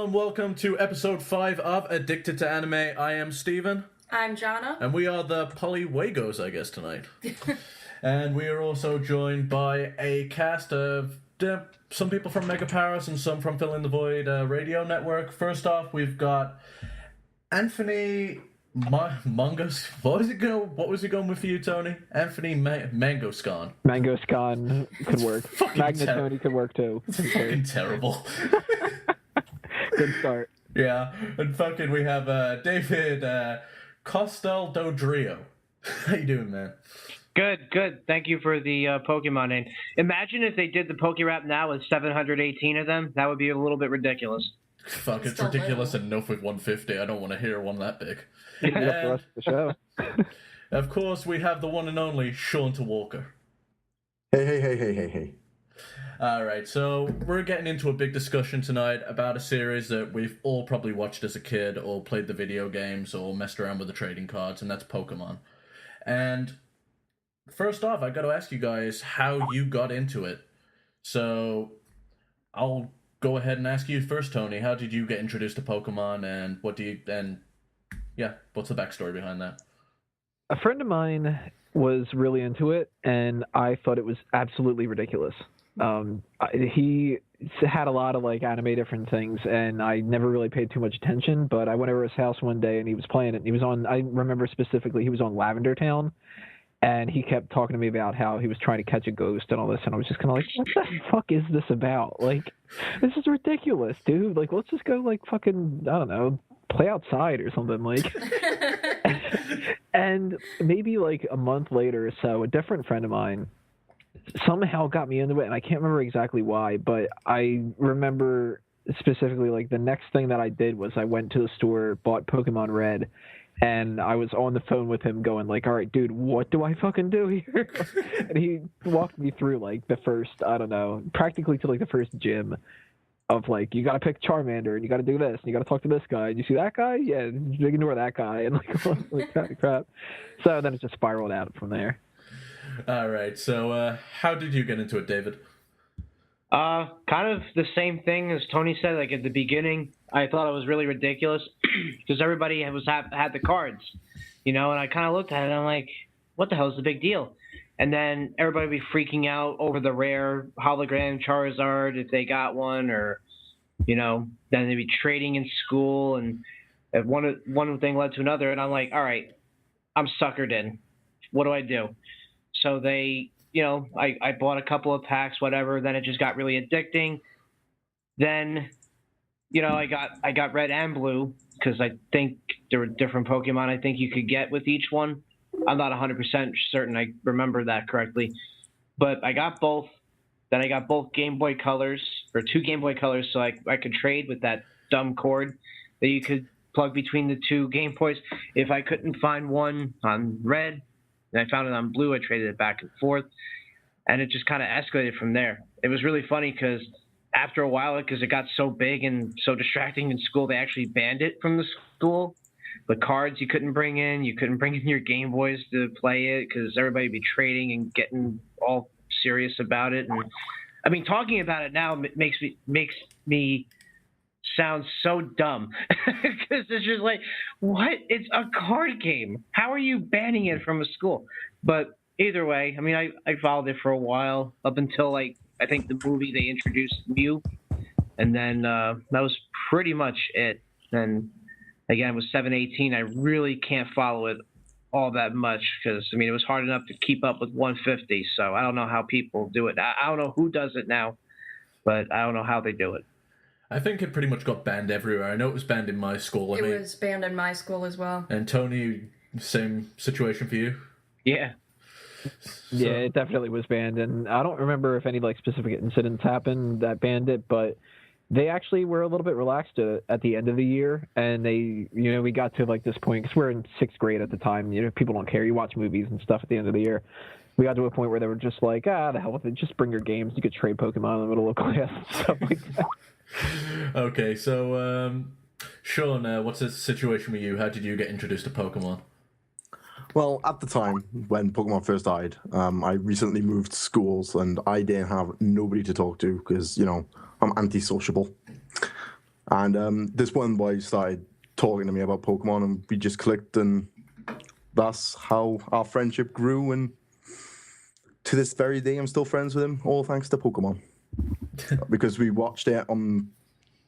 and welcome to episode 5 of Addicted to Anime. I am Steven. I'm Johnna. And we are the Wagos, I guess, tonight. And we are also joined by a cast of some people from Mega Paris and some from Fill in the Void radio network. First off, we've got Anthony Mangos. What was it going with for you, Tony? Anthony Mangoscan. Mangoscan could work. Magnetoni could work too. It's fucking terrible. Good start. Yeah, and fucking we have David Castaldo. How you doing, man? Good. Thank you for the Pokemon name. Imagine if they did the Pokérap now with 718 of them. That would be a little bit ridiculous. Fuck, it's ridiculous enough with 150. I don't want to hear one that big. That's the rest of the show. Of course, we have the one and only Shaun Walker. Hey. Alright, so we're getting into a big discussion tonight about a series that we've all probably watched as a kid, or played the video games, or messed around with the trading cards, and that's Pokemon. And first off, I gotta ask you guys how you got into it. So, I'll go ahead and ask you first, Tony. How did you get introduced to Pokemon, and what's the backstory behind that? A friend of mine was really into it, and I thought it was absolutely ridiculous. He had a lot of anime different things, and I never really paid too much attention, but I went over to his house one day and he was playing it, and he was on, I remember specifically, he was on Lavender Town, and he kept talking to me about how he was trying to catch a ghost and all this, and I was just kind of like, what the fuck is this about? This is ridiculous, dude. Let's just go, fucking, I don't know, play outside or something, And maybe a month later or so, a different friend of mine somehow got me into it, and I can't remember exactly why, but I remember specifically the next thing that I did was I went to the store, bought Pokemon Red, and I was on the phone with him going all right, dude, what do I fucking do here? And he walked me through the first, I don't know, practically to the first gym of you gotta pick Charmander, and you gotta do this, and you gotta talk to this guy, and you see that guy, yeah, ignore that guy, and crap. So then it just spiraled out from there. All right, so how did you get into it, David? Kind of the same thing as Tony said. At the beginning, I thought it was really ridiculous because everybody had the cards, and I kind of looked at it and I'm like, what the hell is the big deal? And then everybody would be freaking out over the rare hologram Charizard if they got one, or then they'd be trading in school, and one thing led to another, and I'm like, all right, I'm suckered in. What do I do? So they, I bought a couple of packs, whatever. Then it just got really addicting. Then, I got red and blue because I think there were different Pokemon I think you could get with each one. I'm not 100% certain I remember that correctly. But I got both. Then I got both Game Boy Colors, or 2 Game Boy Colors, so I could trade with that dumb cord that you could plug between the 2 Game Boys. If I couldn't find one on red, and I found it on blue, I traded it back and forth, and it just kind of escalated from there. It was really funny because after a while, because it got so big and so distracting in school, they actually banned it from the school. The cards you couldn't bring in your Game Boys to play it because everybody would be trading and getting all serious about it. And I mean, talking about it now makes me sound so dumb because it's just what? It's a card game. How are you banning it from a school? But either way, I mean, I followed it for a while up until I think the movie they introduced Mew, and then that was pretty much it. And again, with 718, I really can't follow it all that much because I mean it was hard enough to keep up with 150. So I don't know how people do it. I don't know who does it now, but I don't know how they do it. I think it pretty much got banned everywhere. I know it was banned in my school. It was banned in my school as well. And Tony, same situation for you? Yeah. Yeah, it definitely was banned, and I don't remember if any specific incidents happened that banned it, but they actually were a little bit relaxed at the end of the year, and they, we got to this point because we're in 6th grade at the time. People don't care. You watch movies and stuff at the end of the year. We got to a point where they were just the hell with it. Just bring your games. You could trade Pokemon in the middle of class and stuff like that. Okay, so Shaun, what's the situation with you? How did you get introduced to Pokemon? Well, at the time when Pokemon first died, I recently moved schools and I didn't have nobody to talk to because, I'm anti-sociable. And this one boy started talking to me about Pokemon, and we just clicked, and that's how our friendship grew. And to this very day, I'm still friends with him, all thanks to Pokemon. Because we watched it on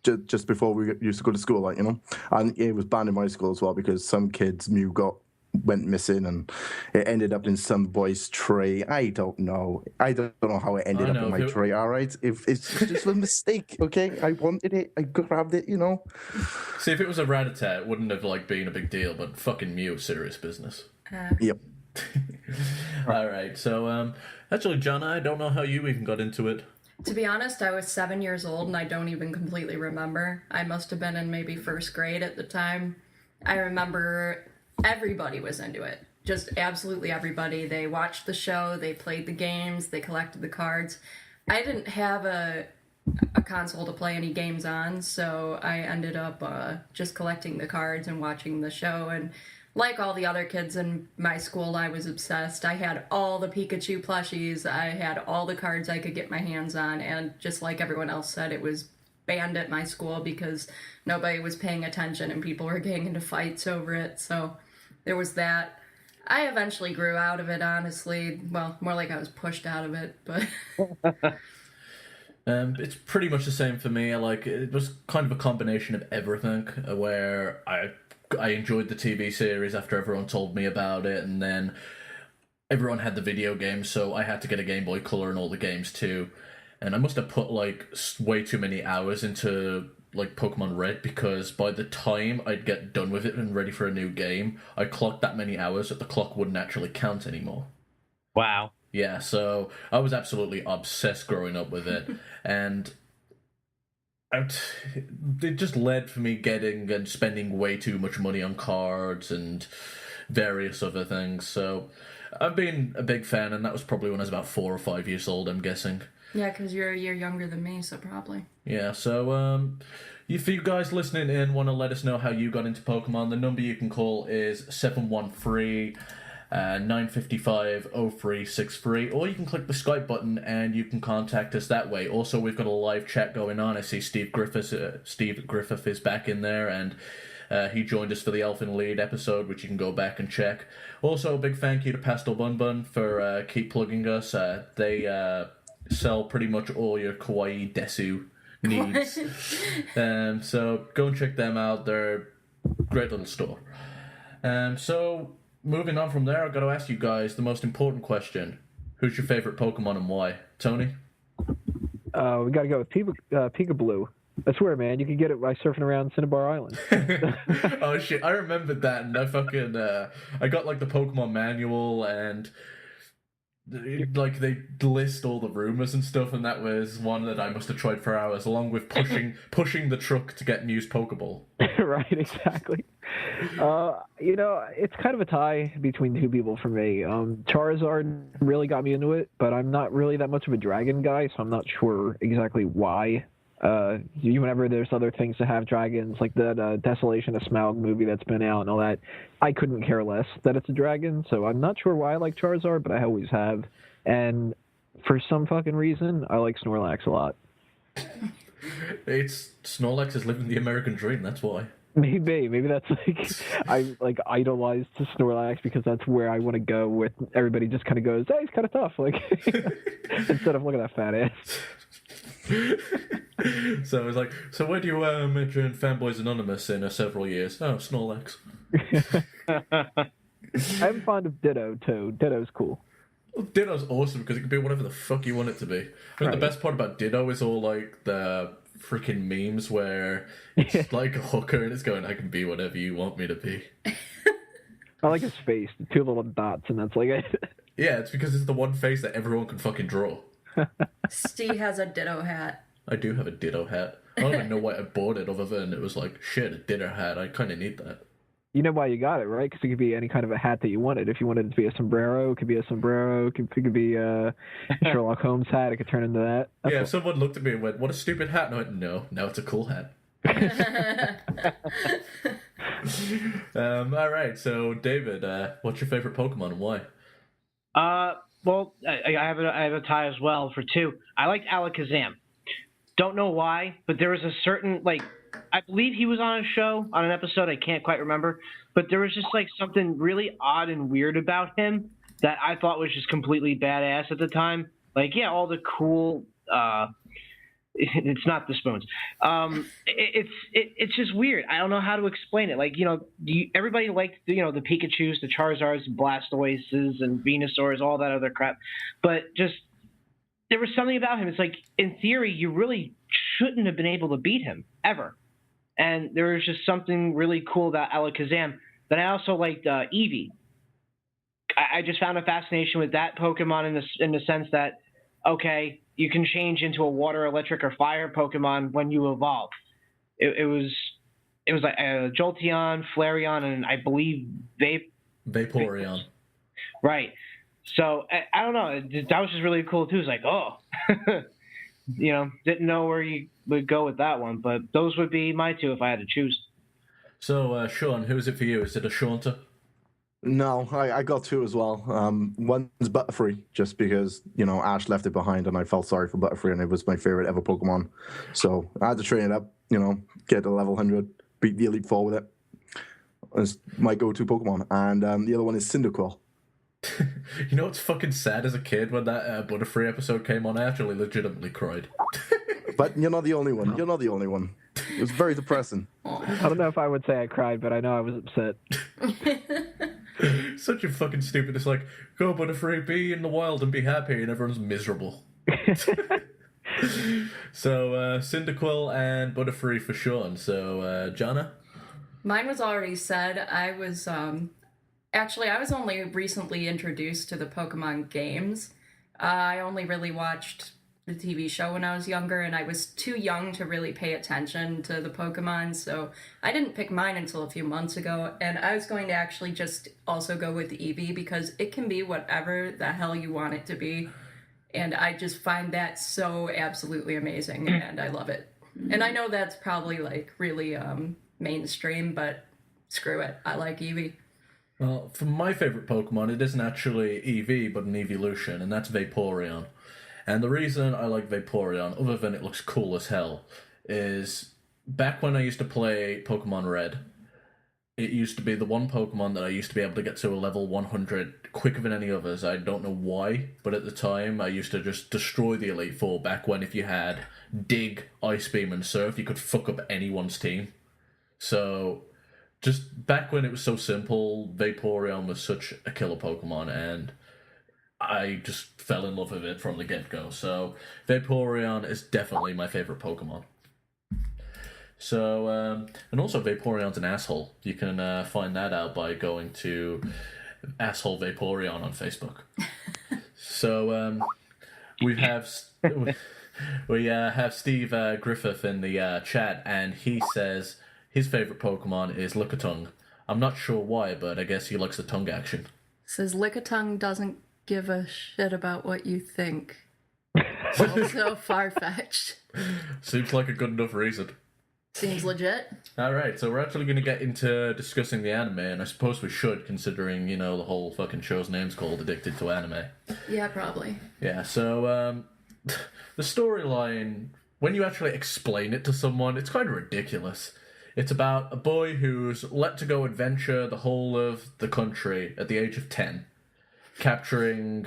just before we used to go to school, like, you know. And it was banned in my school as well because some kid's Mew went missing, and it ended up in some boy's tray. I don't know how it ended up in my tray. All right, if it's just a mistake, okay. I wanted it, I grabbed it, you know. See, if it was a Rattata, it wouldn't have like been a big deal, but fucking Mew, serious business. Yep. All right, so actually, Johnna, I don't know how you even got into it. To be honest, I was 7 years old and I don't even completely remember. I must have been in maybe first grade at the time. I remember everybody was into it. Just absolutely everybody. They watched the show, they played the games, they collected the cards. I didn't have a console to play any games on, so I ended up just collecting the cards and watching the show. And like all the other kids in my school, I was obsessed. I had all the Pikachu plushies. I had all the cards I could get my hands on. And just like everyone else said, it was banned at my school because nobody was paying attention and people were getting into fights over it. So there was that. I eventually grew out of it, honestly. Well, more like I was pushed out of it, but... It's pretty much the same for me. It was kind of a combination of everything, where I enjoyed the TV series after everyone told me about it, and then everyone had the video games, so I had to get a Game Boy Color and all the games too. And I must have put way too many hours into Pokemon Red, because by the time I'd get done with it and ready for a new game, I clocked that many hours that the clock wouldn't actually count anymore. Wow. Yeah, so I was absolutely obsessed growing up with it, and it just led for me getting and spending way too much money on cards and various other things. So I've been a big fan, and that was probably when I was about 4 or 5 years old, I'm guessing. Yeah, because you're a year younger than me, so probably. Yeah, so if you guys listening in want to let us know how you got into Pokemon, the number you can call is 713 955 0363, or you can click the Skype button and you can contact us that way. Also, we've got a live chat going on. I see Steve Griffith is back in there, and he joined us for the Elfin Lead episode, which you can go back and check. Also, a big thank you to Pastel Bun Bun for keep plugging us. They sell pretty much all your Kawaii Desu needs. So go and check them out. They're a great little store. So moving on from there, I've got to ask you guys the most important question. Who's your favorite Pokemon and why? Tony? We got to go with Pikachu. I swear, man, you can get it by surfing around Cinnabar Island. Oh, shit. I remembered that, and I fucking... I got, the Pokemon manual, and... they list all the rumors and stuff, and that was one that I must have tried for hours, along with pushing the truck to get Mew's Pokeball. Right, exactly. It's kind of a tie between two people for me. Charizard really got me into it, but I'm not really that much of a dragon guy, so I'm not sure exactly why. Whenever there's other things that have dragons, like the Desolation of Smaug movie that's been out and all that, I couldn't care less that it's a dragon, so I'm not sure why I like Charizard, but I always have. And for some fucking reason, I like Snorlax a lot. Snorlax is living the American dream, that's why. Maybe that's I idolize to Snorlax because that's where I want to go with everybody just kind of goes, hey, he's kind of tough, instead of look at that fat ass. So I was like, so where do you join Fanboys Anonymous in several years? Oh, Snorlax. I'm fond of Ditto too. Ditto's cool. Well, Ditto's awesome because it can be whatever the fuck you want it to be. I think the best part about Ditto is all the freaking memes where it's like a hooker and it's going, I can be whatever you want me to be. I like his face, the two little dots, and that's like it. Yeah, it's because it's the one face that everyone can fucking draw. Steve has a Ditto hat. I do have a Ditto hat. I don't even know why I bought it other than it was like, shit, a Ditto hat. I kind of need that. You know why you got it, right? Because it could be any kind of a hat that you wanted. If you wanted it to be a sombrero, it could be a sombrero. It could be a Sherlock Holmes hat. It could turn into that. That's yeah, if someone looked at me and went, what a stupid hat. And I went, no, now it's a cool hat. All right, so David, what's your favorite Pokemon and why? Well, I have a tie as well for two. I liked Alakazam. Don't know why, but there was a certain I believe he was on a show, on an episode. I can't quite remember, but there was just like something really odd and weird about him that I thought was just completely badass at the time. Like, yeah, all the cool. It's not the spoons. It's just weird. I don't know how to explain it. Like, everybody liked the Pikachus, the Charizards, Blastoises, and Venusaurs, all that other crap, but just there was something about him. It's like, in theory, you really shouldn't have been able to beat him ever. And there was just something really cool about Alakazam. Then I also liked Eevee. I just found a fascination with that Pokemon in the sense that, okay, you can change into a water, electric, or fire Pokemon when you evolve. It was like Jolteon, Flareon, and I believe Vaporeon. Right. So I don't know. That was just really cool too. It's like, oh, didn't know where you would go with that one, but those would be my two if I had to choose. So, Shaun, who is it for you? Is it a Shaunter? No, I got two as well. One's Butterfree, just because, Ash left it behind and I felt sorry for Butterfree and it was my favorite ever Pokemon. So I had to train it up, get to level 100, beat the Elite Four with it. It's my go-to Pokemon. And the other one is Cyndaquil. You know what's fucking sad as a kid when that Butterfree episode came on? I actually legitimately cried. But you're not the only one. You're not the only one. It was very depressing. I don't know if I would say I cried, but I know I was upset. Such a fucking stupid. It's like, go Butterfree, be in the wild and be happy, and everyone's miserable. So, Cyndaquil and Butterfree for Shaun. So, Johnna? Mine was already said. I was only recently introduced to the Pokemon games. I only really watched the TV show when I was younger, and I was too young to really pay attention to the Pokemon, so I didn't pick mine until a few months ago, and I was going to actually just also go with Eevee, because it can be whatever the hell you want it to be, and I just find that so absolutely amazing, and I love it. And I know that's probably, like, really mainstream, but screw it, I like Eevee. Well, for my favourite Pokemon, it isn't actually Eevee, but an evolution, and that's Vaporeon. And the reason I like Vaporeon, other than it looks cool as hell, is back when I used to play Pokemon Red, it used to be the one Pokemon that I used to be able to get to a level 100 quicker than any others. I don't know why, but at the time I used to just destroy the Elite Four back when if you had Dig, Ice Beam, and Surf, you could fuck up anyone's team. So, just back when it was so simple, Vaporeon was such a killer Pokemon, and I just fell in love with it from the get-go. So Vaporeon is definitely my favorite Pokemon. So, and also Vaporeon's an asshole. You can find that out by going to Asshole Vaporeon on Facebook. So, we have Steve Griffith in the chat, and he says his favorite Pokemon is Lickitung. I'm not sure why, but I guess he likes the tongue action. Says Lickitung doesn't give a shit about what you think. So far-fetched. Seems like a good enough reason. Seems legit. Alright, so we're actually going to get into discussing the anime, and I suppose we should, considering, the whole fucking show's name's called Addicted to Anime. Yeah, probably. Yeah, so, the storyline, when you actually explain it to someone, it's kind of ridiculous. It's about a boy who's let to go adventure the whole of the country at the age of 10. Capturing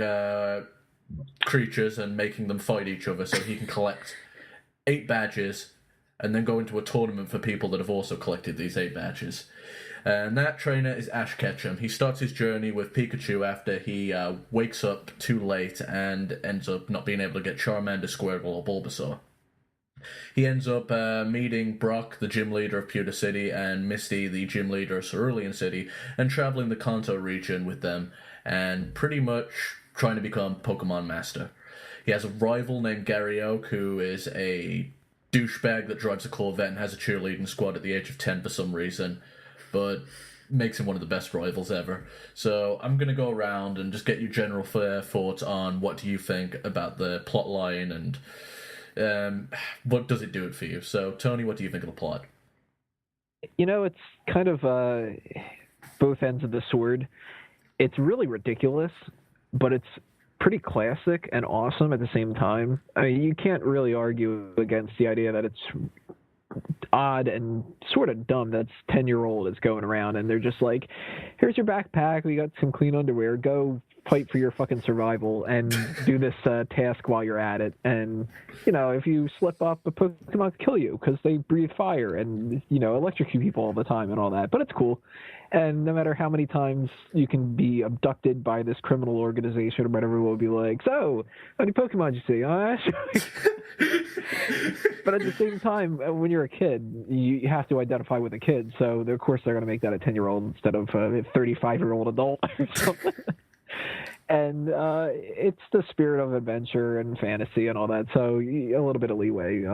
creatures and making them fight each other so he can collect 8 badges and then go into a tournament for people that have also collected these 8 badges. And that trainer is Ash Ketchum. He starts his journey with Pikachu after he wakes up too late and ends up not being able to get Charmander, Squirtle, or Bulbasaur. He ends up meeting Brock, the gym leader of Pewter City, and Misty, the gym leader of Cerulean City, and traveling the Kanto region with them, and pretty much trying to become Pokemon Master. He has a rival named Gary Oak, who is a douchebag that drives a Corvette and has a cheerleading squad at the age of 10 for some reason, but makes him one of the best rivals ever. So I'm going to go around and just get your general thoughts on what do you think about the plot line and what does it do it for you. So, Tony, what do you think of the plot? It's kind of both ends of the sword. It's really ridiculous, but it's pretty classic and awesome at the same time. I mean, you can't really argue against the idea that it's odd and sort of dumb that's 10-year-old is going around and they're just like, here's your backpack, we got some clean underwear, go fight for your fucking survival and do this task while you're at it. And, you know, if you slip up, a Pokemon will kill you because they breathe fire and, you know, electrocute people all the time and all that. But it's cool. And no matter how many times you can be abducted by this criminal organization or whatever, will be like, so, how many Pokemon did you see? But at the same time, when you're a kid, you have to identify with a kid. So, of course, they're going to make that a 10-year-old instead of a 35-year-old adult or something. And it's the spirit of adventure and fantasy and all that, so a little bit of leeway.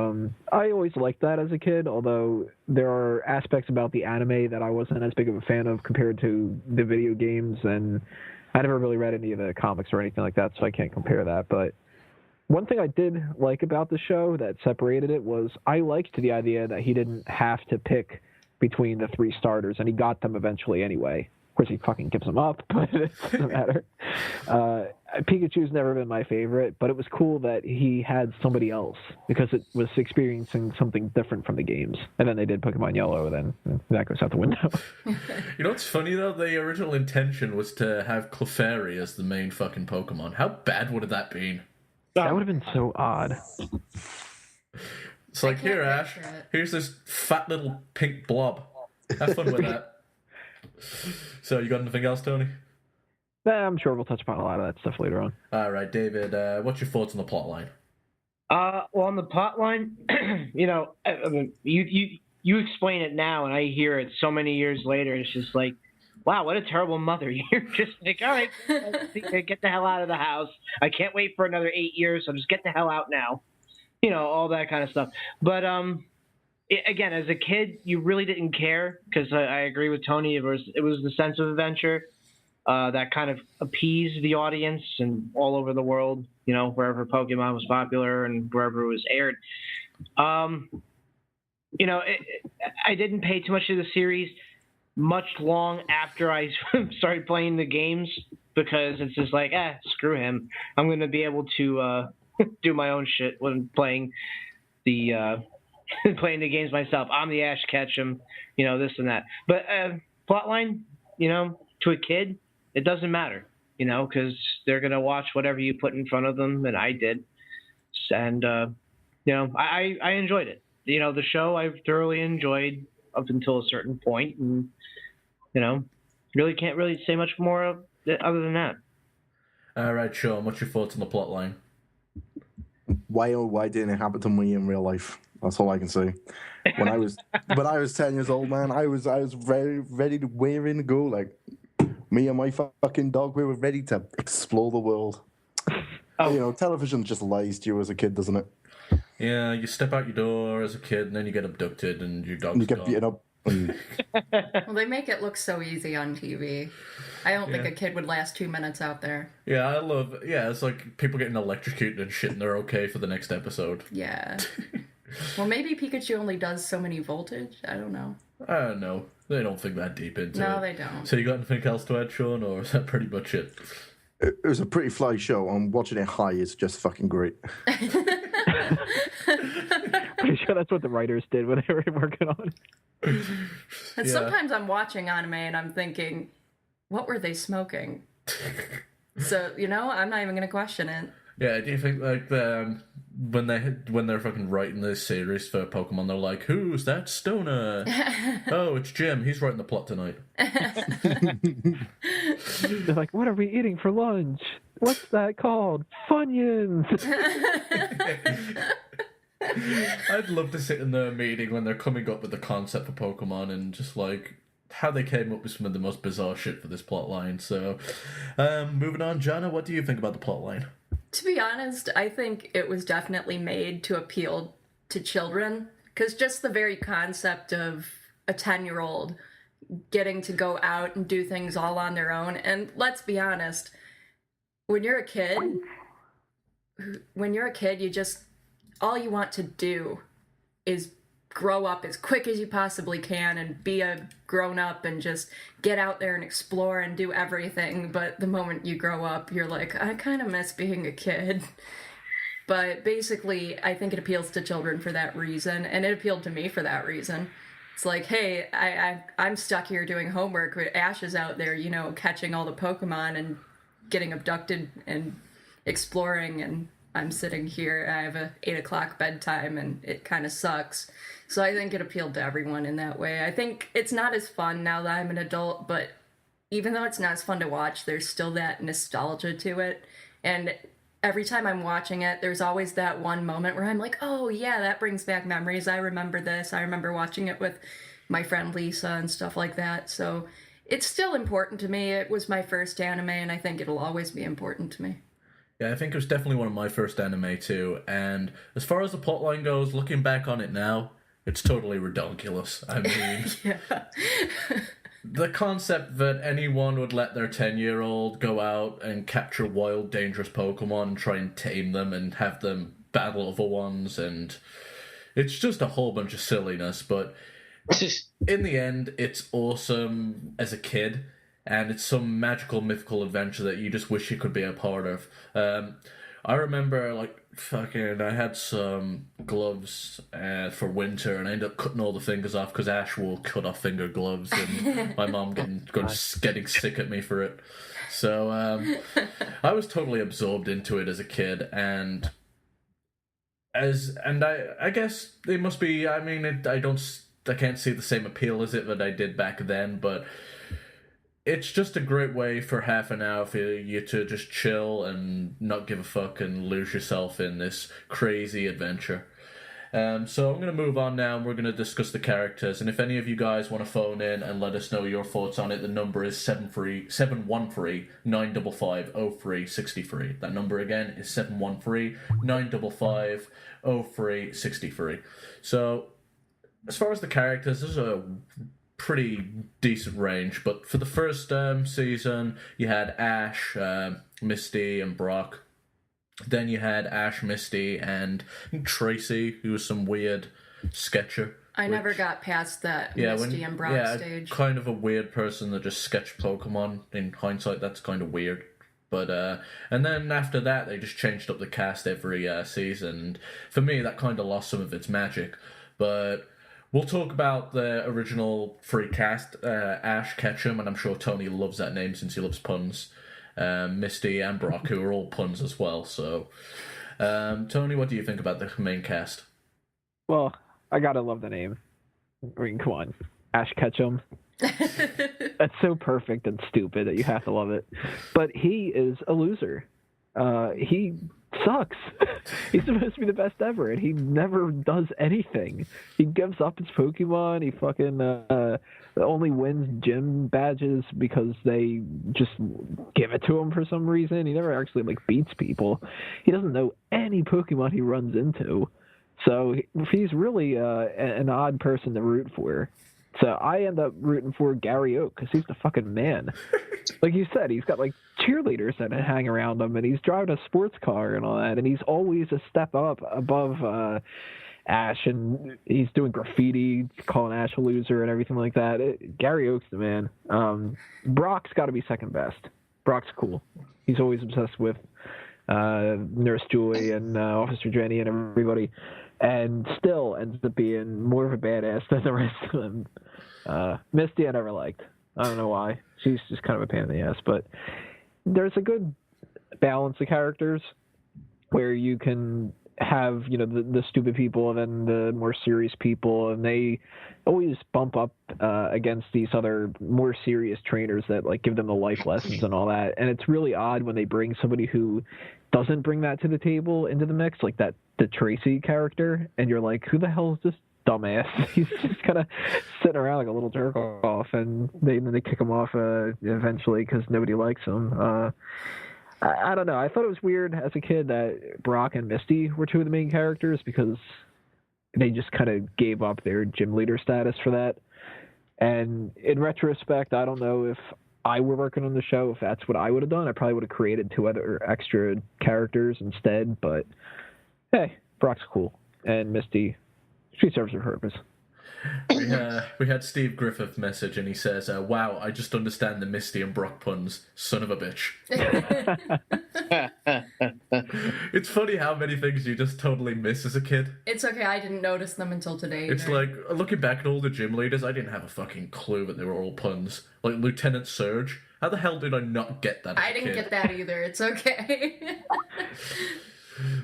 I always liked that as a kid, although there are aspects about the anime that I wasn't as big of a fan of compared to the video games, and I never really read any of the comics or anything like that, so I can't compare that. But one thing I did like about the show that separated it was I liked the idea that he didn't have to pick between the 3 starters, and he got them eventually anyway. Of course, he fucking gives them up, but it doesn't matter. Pikachu's never been my favorite, but it was cool that he had somebody else because it was experiencing something different from the games. And then they did Pokemon Yellow, then that goes out the window. You know what's funny, though? The original intention was to have Clefairy as the main fucking Pokemon. How bad would have that been? That would have been so odd. It's like, here, Ash, here's this fat little pink blob. Have fun with that. So, you got anything else, Tony? I'm sure we'll touch upon a lot of that stuff later on. All right, David, what's your thoughts on the plot line? Well, on the plot line, you know, I mean, you explain it now, and I hear it so many years later. It's just like, wow, what a terrible mother. You're just like, all right, get the hell out of the house. I can't wait for another 8 years, so just get the hell out now. You know, all that kind of stuff. But, again, as a kid, you really didn't care because I agree with Tony. It was the sense of adventure that kind of appeased the audience and all over the world, you know, wherever Pokemon was popular and wherever it was aired. You know, I didn't pay too much to the series much long after I started playing the games because it's just like, screw him. I'm going to be able to do my own shit when playing the games myself. I'm the Ash Ketchum, you know, this and that. But plotline, you know, to a kid, it doesn't matter, you know, because they're going to watch whatever you put in front of them, and I did. And, you know, I enjoyed it. You know, the show I thoroughly enjoyed up until a certain point, and, you know, really can't really say much more other than that. All right, Shaun, what's your thoughts on the plotline? Why didn't it happen to me in real life? That's all I can say. When I was 10 years old, man, I was very ready to wearing to go. Like me and my fucking dog, we were ready to explore the world. Oh. You know, television just lies to you as a kid, doesn't it? Yeah, you step out your door as a kid, and then you get abducted, and your dog's get beaten up. Well, they make it look so easy on TV. I don't think a kid would last 2 minutes out there. Yeah, it's like people getting electrocuted and shit, and they're okay for the next episode. Yeah. Well, maybe Pikachu only does so many voltage. I don't know. I don't know. They don't think that deep into it. No, they don't. So you got anything else to add, Shaun, or is that pretty much it? It was a pretty fly show. I'm watching it high. It's just fucking great. Pretty sure that's what the writers did when they were working on it. And sometimes I'm watching anime and I'm thinking, what were they smoking? So, you know, I'm not even going to question it. Yeah, do you think, like, when they're fucking writing this series for Pokemon, they're like, who's that stoner? Oh, it's Jim. He's writing the plot tonight. They're like, what are we eating for lunch? What's that called? Funyuns! I'd love to sit in their meeting when they're coming up with the concept for Pokemon and just, like, how they came up with some of the most bizarre shit for this plot line. So, moving on, Johnna, what do you think about the plot line? To be honest, I think it was definitely made to appeal to children, because just the very concept of a 10-year-old getting to go out and do things all on their own. And let's be honest, when you're a kid, you just, all you want to do is grow up as quick as you possibly can and be a grown-up and just get out there and explore and do everything. But the moment you grow up, you're like, I kind of miss being a kid. But basically, I think it appeals to children for that reason, and it appealed to me for that reason. It's like, hey, I'm stuck here doing homework, but Ash is out there, you know, catching all the Pokemon and getting abducted and exploring, and I'm sitting here. I have a 8 o'clock bedtime, and it kind of sucks. So I think it appealed to everyone in that way. I think it's not as fun now that I'm an adult, but even though it's not as fun to watch, there's still that nostalgia to it. And every time I'm watching it, there's always that one moment where I'm like, oh yeah, that brings back memories. I remember this. I remember watching it with my friend Lisa and stuff like that. So it's still important to me. It was my first anime, and I think it'll always be important to me. Yeah, I think it was definitely one of my first anime too. And as far as the plotline goes, looking back on it now, it's totally ridiculous. I mean, Yeah. the concept that anyone would let their 10-year-old go out and capture wild, dangerous Pokemon and try and tame them and have them battle other ones, and it's just a whole bunch of silliness, but in the end, it's awesome as a kid, and it's some magical, mythical adventure that you just wish you could be a part of. I remember, like, I had some gloves for winter, and I ended up cutting all the fingers off because Ash wore cut-off finger gloves, and my mom getting sick at me for it. So I was totally absorbed into it as a kid, and I guess it must be. I mean, I can't see the same appeal as it that I did back then, but it's just a great way for half an hour for you to just chill and not give a fuck and lose yourself in this crazy adventure. So I'm going to move on now, and we're going to discuss the characters. And if any of you guys want to phone in and let us know your thoughts on it, the number is 713-955-0363. That number again is 713-955-0363. So as far as the characters, there's a pretty decent range, but for the first season, you had Ash, Misty, and Brock. Then you had Ash, Misty, and Tracy, who was some weird sketcher. I never got past that Misty and Brock stage. Kind of a weird person that just sketched Pokemon. In hindsight, that's kind of weird. But and then after that, they just changed up the cast every season. And for me, that kind of lost some of its magic. But we'll talk about the original free cast, Ash Ketchum, and I'm sure Tony loves that name since he loves puns. Misty and Brock, who are all puns as well. So, Tony, what do you think about the main cast? Well, I gotta love the name. I mean, come on. Ash Ketchum. That's so perfect and stupid that you have to love it. But he is a loser. He sucks. He's supposed to be the best ever, and he never does anything. He gives up his Pokemon. He fucking only wins gym badges because they just give it to him for some reason. He never actually beats people. He doesn't know any Pokemon he runs into. So he's really an odd person to root for. So I end up rooting for Gary Oak because he's the fucking man. Like you said, he's got cheerleaders that hang around him, and he's driving a sports car and all that, and he's always a step up above Ash, and he's doing graffiti, calling Ash a loser and everything like that. Gary Oak's the man. Brock's got to be second best. Brock's cool. He's always obsessed with Nurse Joy and Officer Jenny and everybody, and still ends up being more of a badass than the rest of them. Misty I never liked. I don't know why. She's just kind of a pain in the ass, but there's a good balance of characters where you can have, the stupid people and then the more serious people, and they always bump up against these other more serious trainers that give them the life lessons and all that. And it's really odd when they bring somebody who doesn't bring that to the table into the mix, like the Tracy character, and you're like, who the hell is this dumbass? He's just kind of sitting around like a little jerk off, and they kick him off eventually because nobody likes him. I don't know. I thought it was weird as a kid that Brock and Misty were two of the main characters because they just kind of gave up their gym leader status for that. And in retrospect, I don't know if I were working on the show, if that's what I would have done. I probably would have created two other extra characters instead. But hey, Brock's cool, and Misty, she serves her purpose. We had Steve Griffith message, and he says, "Wow, I just understand the Misty and Brock puns. Son of a bitch." It's funny how many things you just totally miss as a kid. It's okay, I didn't notice them until today. It's either. like, looking back at all the gym leaders, I didn't have a fucking clue that they were all puns. Like Lieutenant Surge. How the hell did I not get that as I a didn't kid? get that either. It's okay.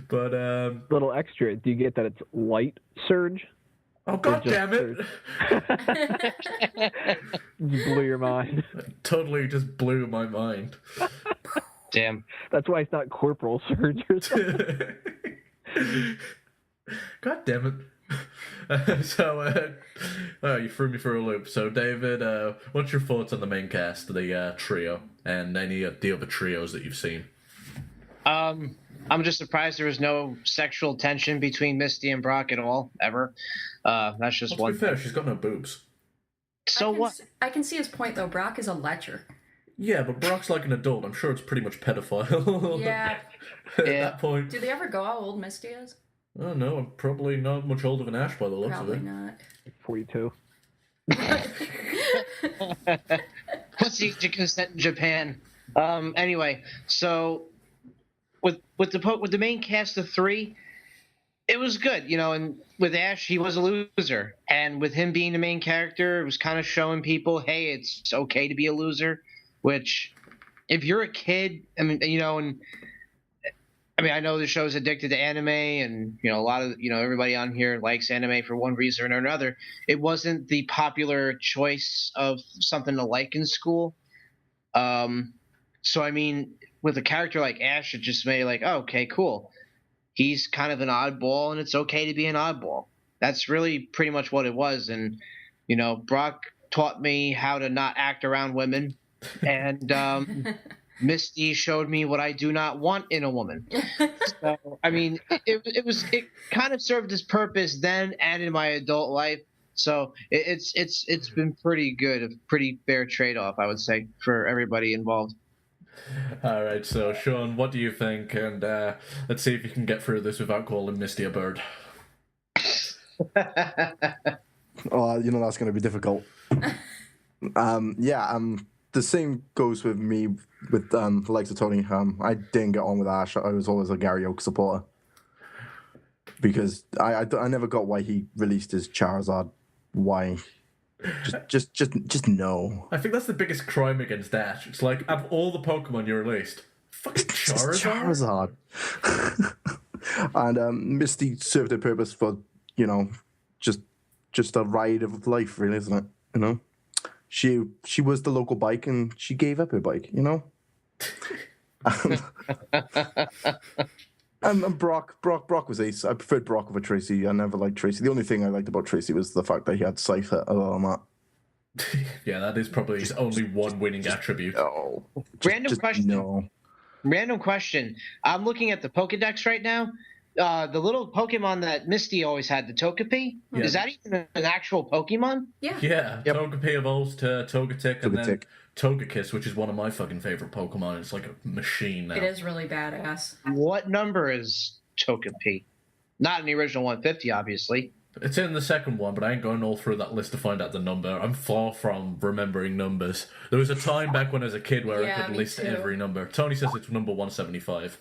But, Little extra. Do you get that it's light surge? oh, god just damn it! Just blew your mind. Totally just blew my mind. Damn. That's why it's not corporal surge or something. God damn it. You threw me for a loop. So, David, what's your thoughts on the main cast, the trio, and any of the other trios that you've seen? I'm just surprised there was no sexual tension between Misty and Brock at all, ever. That's just Well, one to be fair, thing. she's got no boobs. So what? I can see his point, though. Brock is a lecher. Yeah, but Brock's like an adult. I'm sure it's pretty much pedophile. Yeah. At Yeah. that point. Do they ever go how old Misty is? Oh, no, I'm probably not much older than Ash by the looks Probably of it. not. 42. What's the age of consent in Japan? Anyway, so with the main cast of 3, it was good, and with Ash, he was a loser, and with him being the main character, it was kind of showing people, hey, it's okay to be a loser. Which, if you're a kid, I know the show's addicted to anime, and a lot of everybody on here likes anime for one reason or another. It wasn't the popular choice of something to like in school. So with a character like Ash, it just made like, oh, okay, cool. He's kind of an oddball, and it's okay to be an oddball. That's really pretty much what it was. And Brock taught me how to not act around women, and Misty showed me what I do not want in a woman. So, it kind of served its purpose then and in my adult life. So it's been pretty good, a pretty fair trade-off, I would say, for everybody involved. All right, so Shaun, what do you think? And let's see if you can get through this without calling Misty a bird. Oh, that's going to be difficult. The same goes with me with the likes of Tony. I didn't get on with Ash. I was always a Gary Oak supporter because I never got why he released his Charizard. Why? Just no. I think that's the biggest crime against Ash. It's like, of all the Pokemon you released, fucking Charizard. And Misty served her purpose for just a ride of life, really, isn't it? She was the local bike, and she gave up her bike. And Brock was ace. I preferred Brock over Tracy. I never liked Tracy. The only thing I liked about Tracy was the fact that he had Cypher. Other than that, yeah, that is probably his only one winning attribute. no. Random question. I'm looking at the Pokedex right now. The little Pokemon that Misty always had, the Togepi, is that even an actual Pokemon? Yeah. Yeah, Yep. Togepi evolves to Togetic, and then Togetic. Togekiss, which is one of my fucking favorite Pokemon. It's like a machine now. It is really badass. What number is Togepi? Not in the original 150, obviously. It's in the second one, but I ain't going all through that list to find out the number. I'm far from remembering numbers. There was a time back when I was a kid where I Yeah, could me list too. every number. Tony says it's number 175.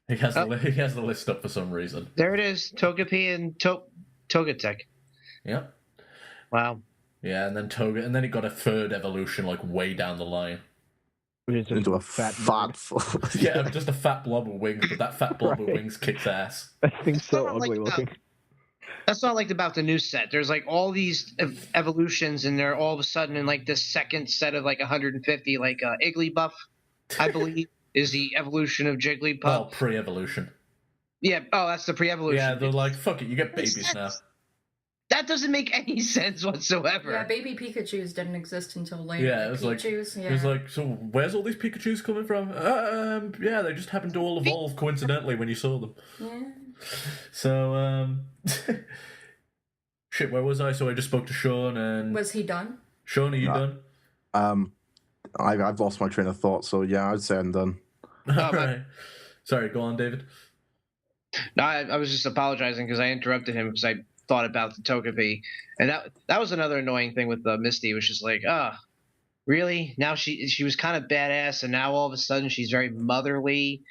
He has the list up for some reason. There it is, Togepi and Togetic. Yeah. Wow. Yeah, and then and then it got a third evolution, like way down the line. Which is just Into a fat fat. Yeah, just a fat blob of wings, but that fat blob of Right. wings kicks ass. That thing's so Something like ugly that. looking. That's what I liked about the new set. There's like all these evolutions, and they're all of a sudden in like the second set of like 150, like Igglybuff, I believe, is the evolution of Jigglypuff. Well, pre-evolution. Yeah. Oh, that's the pre-evolution. Yeah, they're like, fuck it, you get babies now. That doesn't make any sense whatsoever. Yeah, baby Pikachus didn't exist until later. Yeah, it was like, Pichus, it was like, so where's all these Pikachus coming from? Yeah, they just happened to all evolve coincidentally when you saw them. Yeah. So, shit, where was I? So I just spoke to Shaun, and Was he done? Shaun, are you done? I've lost my train of thought, so yeah, I'd say I'm done. All right. Sorry, go on, David. No, I was just apologizing because I interrupted him because I thought about the Togepi, and that was another annoying thing with Misty, which is like, really? Now she was kind of badass, and now all of a sudden she's very motherly,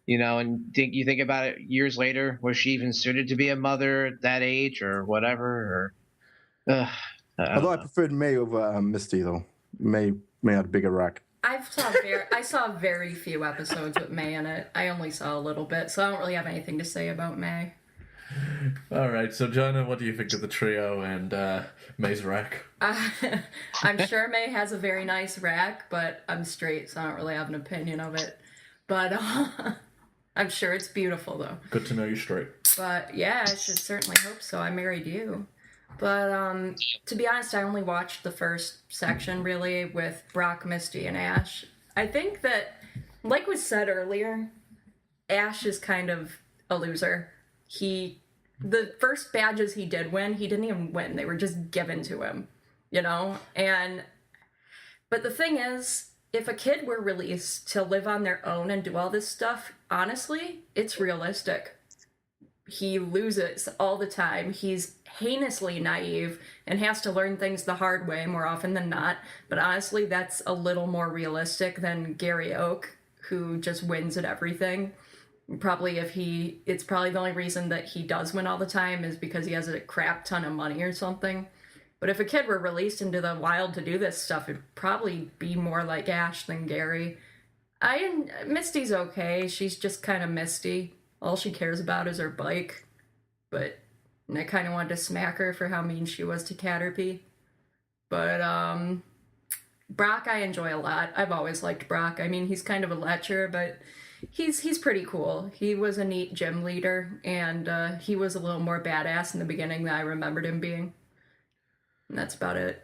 and you think about it years later, was she even suited to be a mother at that age or whatever? Although I preferred May over Misty, though. May had a bigger rack. I saw very few episodes with May in it. I only saw a little bit, so I don't really have anything to say about May. All right, so Johnna, what do you think of the trio and May's rack? I'm sure May has a very nice rack, but I'm straight, so I don't really have an opinion of it. But I'm sure it's beautiful, though. Good to know you're straight. But yeah, I should certainly hope so. I married you. But to be honest, I only watched the first section, really, with Brock, Misty, and Ash. I think that, like was said earlier, Ash is kind of a loser. The first badges he did win, he didn't even win. They were just given to him, But the thing is, if a kid were released to live on their own and do all this stuff, honestly, it's realistic. He loses all the time. He's heinously naive and has to learn things the hard way more often than not. But honestly, that's a little more realistic than Gary Oak, who just wins at everything. It's probably the only reason that he does win all the time is because he has a crap ton of money or something. But if a kid were released into the wild to do this stuff, it'd probably be more like Ash than Gary. Misty's okay. She's just kind of Misty. All she cares about is her bike. But I kind of wanted to smack her for how mean she was to Caterpie. But, Brock I enjoy a lot. I've always liked Brock. I mean, he's kind of a lecher, but he's pretty cool. He was a neat gym leader, and he was a little more badass in the beginning than I remembered him being. And that's about it.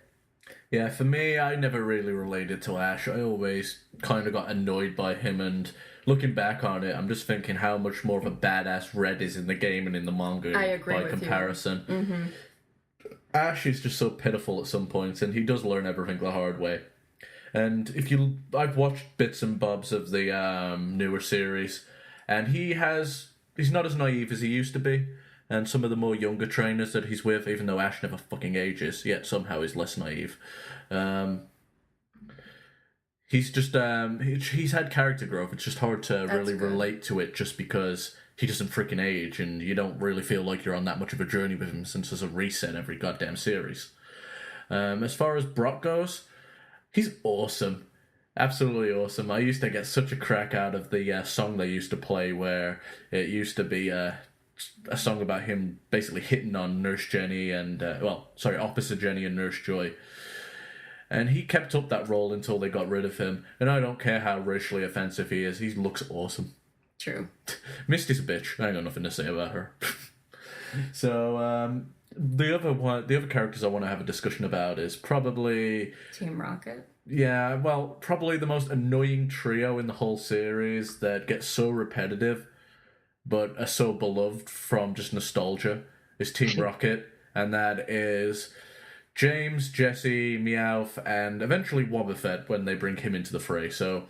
Yeah, for me, I never really related to Ash. I always kind of got annoyed by him, and looking back on it, I'm just thinking how much more of a badass Red is in the game and in the manga I agree by with comparison. You. Mm-hmm. Ash is just so pitiful at some points, and he does learn everything the hard way. And I've watched bits and bobs of the newer series, and he's not as naive as he used to be. And some of the more younger trainers that he's with, even though Ash never fucking ages, yet somehow he's less naive. He's just he's had character growth. It's just hard to really relate to it just because he doesn't freaking age, and you don't really feel like you're on that much of a journey with him since there's a reset every goddamn series. As far as Brock goes, he's awesome. Absolutely awesome. I used to get such a crack out of the song they used to play where it used to be a song about him basically hitting on Nurse Jenny and, Officer Jenny and Nurse Joy. And he kept up that role until they got rid of him. And I don't care how racially offensive he is, he looks awesome. True. Misty's a bitch. I ain't got nothing to say about her. So, the other characters I want to have a discussion about is probably Team Rocket. Yeah, well, probably the most annoying trio in the whole series that gets so repetitive but are so beloved from just nostalgia is Team Rocket, and that is James, Jesse, Meowth, and eventually Wobbuffet when they bring him into the fray. So,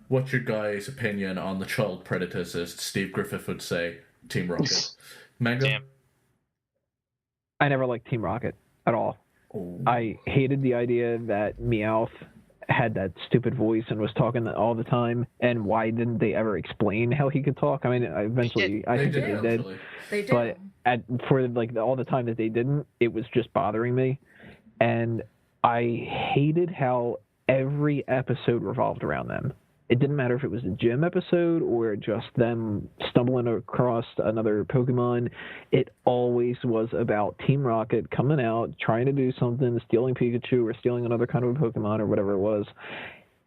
what's your guys' opinion on the child predators, as Steve Griffith would say, Team Rocket? Mango? Damn. I never liked Team Rocket at all. Oh. I hated the idea that Meowth had that stupid voice and was talking all the time, and why didn't they ever explain how he could talk? I mean, eventually, I think they did. They did. But for all the time that they didn't, it was just bothering me. And I hated how every episode revolved around them. It didn't matter if it was a gym episode or just them stumbling across another Pokemon. It always was about Team Rocket coming out, trying to do something, stealing Pikachu or stealing another kind of a Pokemon or whatever it was.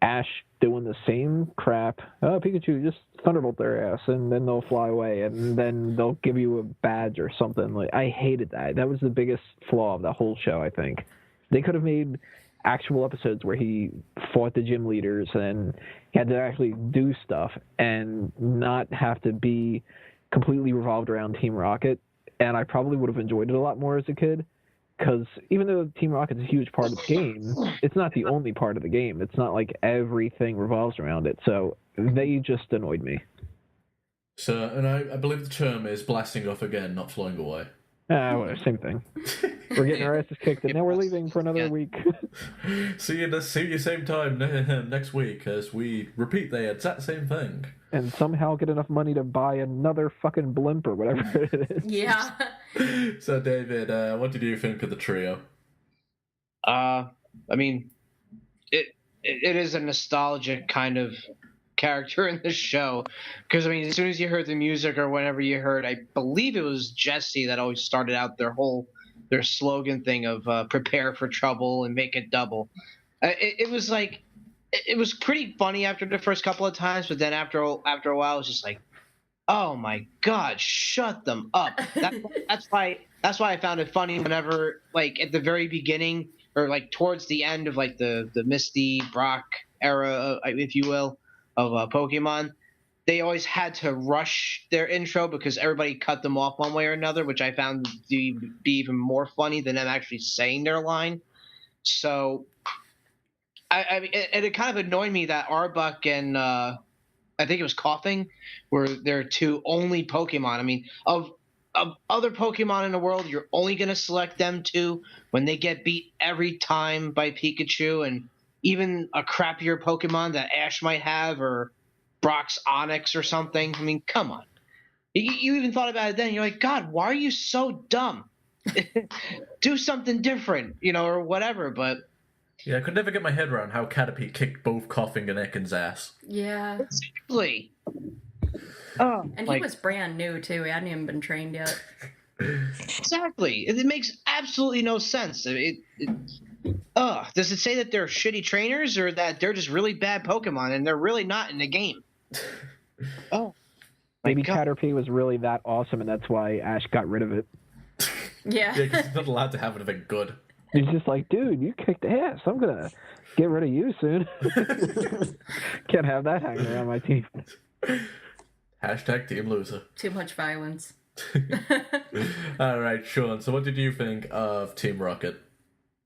Ash doing the same crap. Oh, Pikachu, just thunderbolt their ass, and then they'll fly away, and then they'll give you a badge or something. Like, I hated that. That was the biggest flaw of the whole show, I think. They could have made actual episodes where he fought the gym leaders and he had to actually do stuff and not have to be completely revolved around Team Rocket. And I probably would have enjoyed it a lot more as a kid, because even though Team Rocket's a huge part of the game, it's not the only part of the game. It's not like everything revolves around it. So they just annoyed me. So, and I believe the term is blasting off again, not flying away. Same thing. We're getting our asses kicked, and now we're leaving for another week. See you same time next week as we repeat the exact same thing. And somehow get enough money to buy another fucking blimp or whatever it is. Yeah. So, David, what did you think of the trio? I mean, it is a nostalgic kind of character in the show, because I mean, as soon as you heard the music or whenever you heard, I believe it was Jesse that always started out their slogan thing of prepare for trouble and make it double. It was like, it was pretty funny after the first couple of times, but then after a while it was just like, oh my god, shut them up. That's why I found it funny whenever, like, at the very beginning or like towards the end of like the Misty Brock era, if you will, of Pokemon, they always had to rush their intro because everybody cut them off one way or another, which I found to be even more funny than them actually saying their line. So, I mean, it kind of annoyed me that Arbok and I think it was Coughing were their two only Pokemon. I mean, of other Pokemon in the world, you're only going to select them two when they get beat every time by Pikachu, and even a crappier Pokemon that Ash might have, or Brock's Onyx or something. I mean, come on. You even thought about it then. You're like, God, why are you so dumb? Do something different, or whatever. But yeah, I could never get my head around how Caterpie kicked both Coughing and Ekans' ass. Yeah. Exactly. And he was brand new, too. He hadn't even been trained yet. Exactly. It makes absolutely no sense. Does it say that they're shitty trainers or that they're just really bad Pokemon and they're really not in the game? Maybe Caterpie was really that awesome, and that's why Ash got rid of it. Yeah. Yeah, because he's not allowed to have anything good. He's just like, dude, you kicked ass. I'm gonna get rid of you soon. Can't have that hanging around my team. Hashtag team loser. Too much violence. All right, Shaun. So, what did you think of Team Rocket?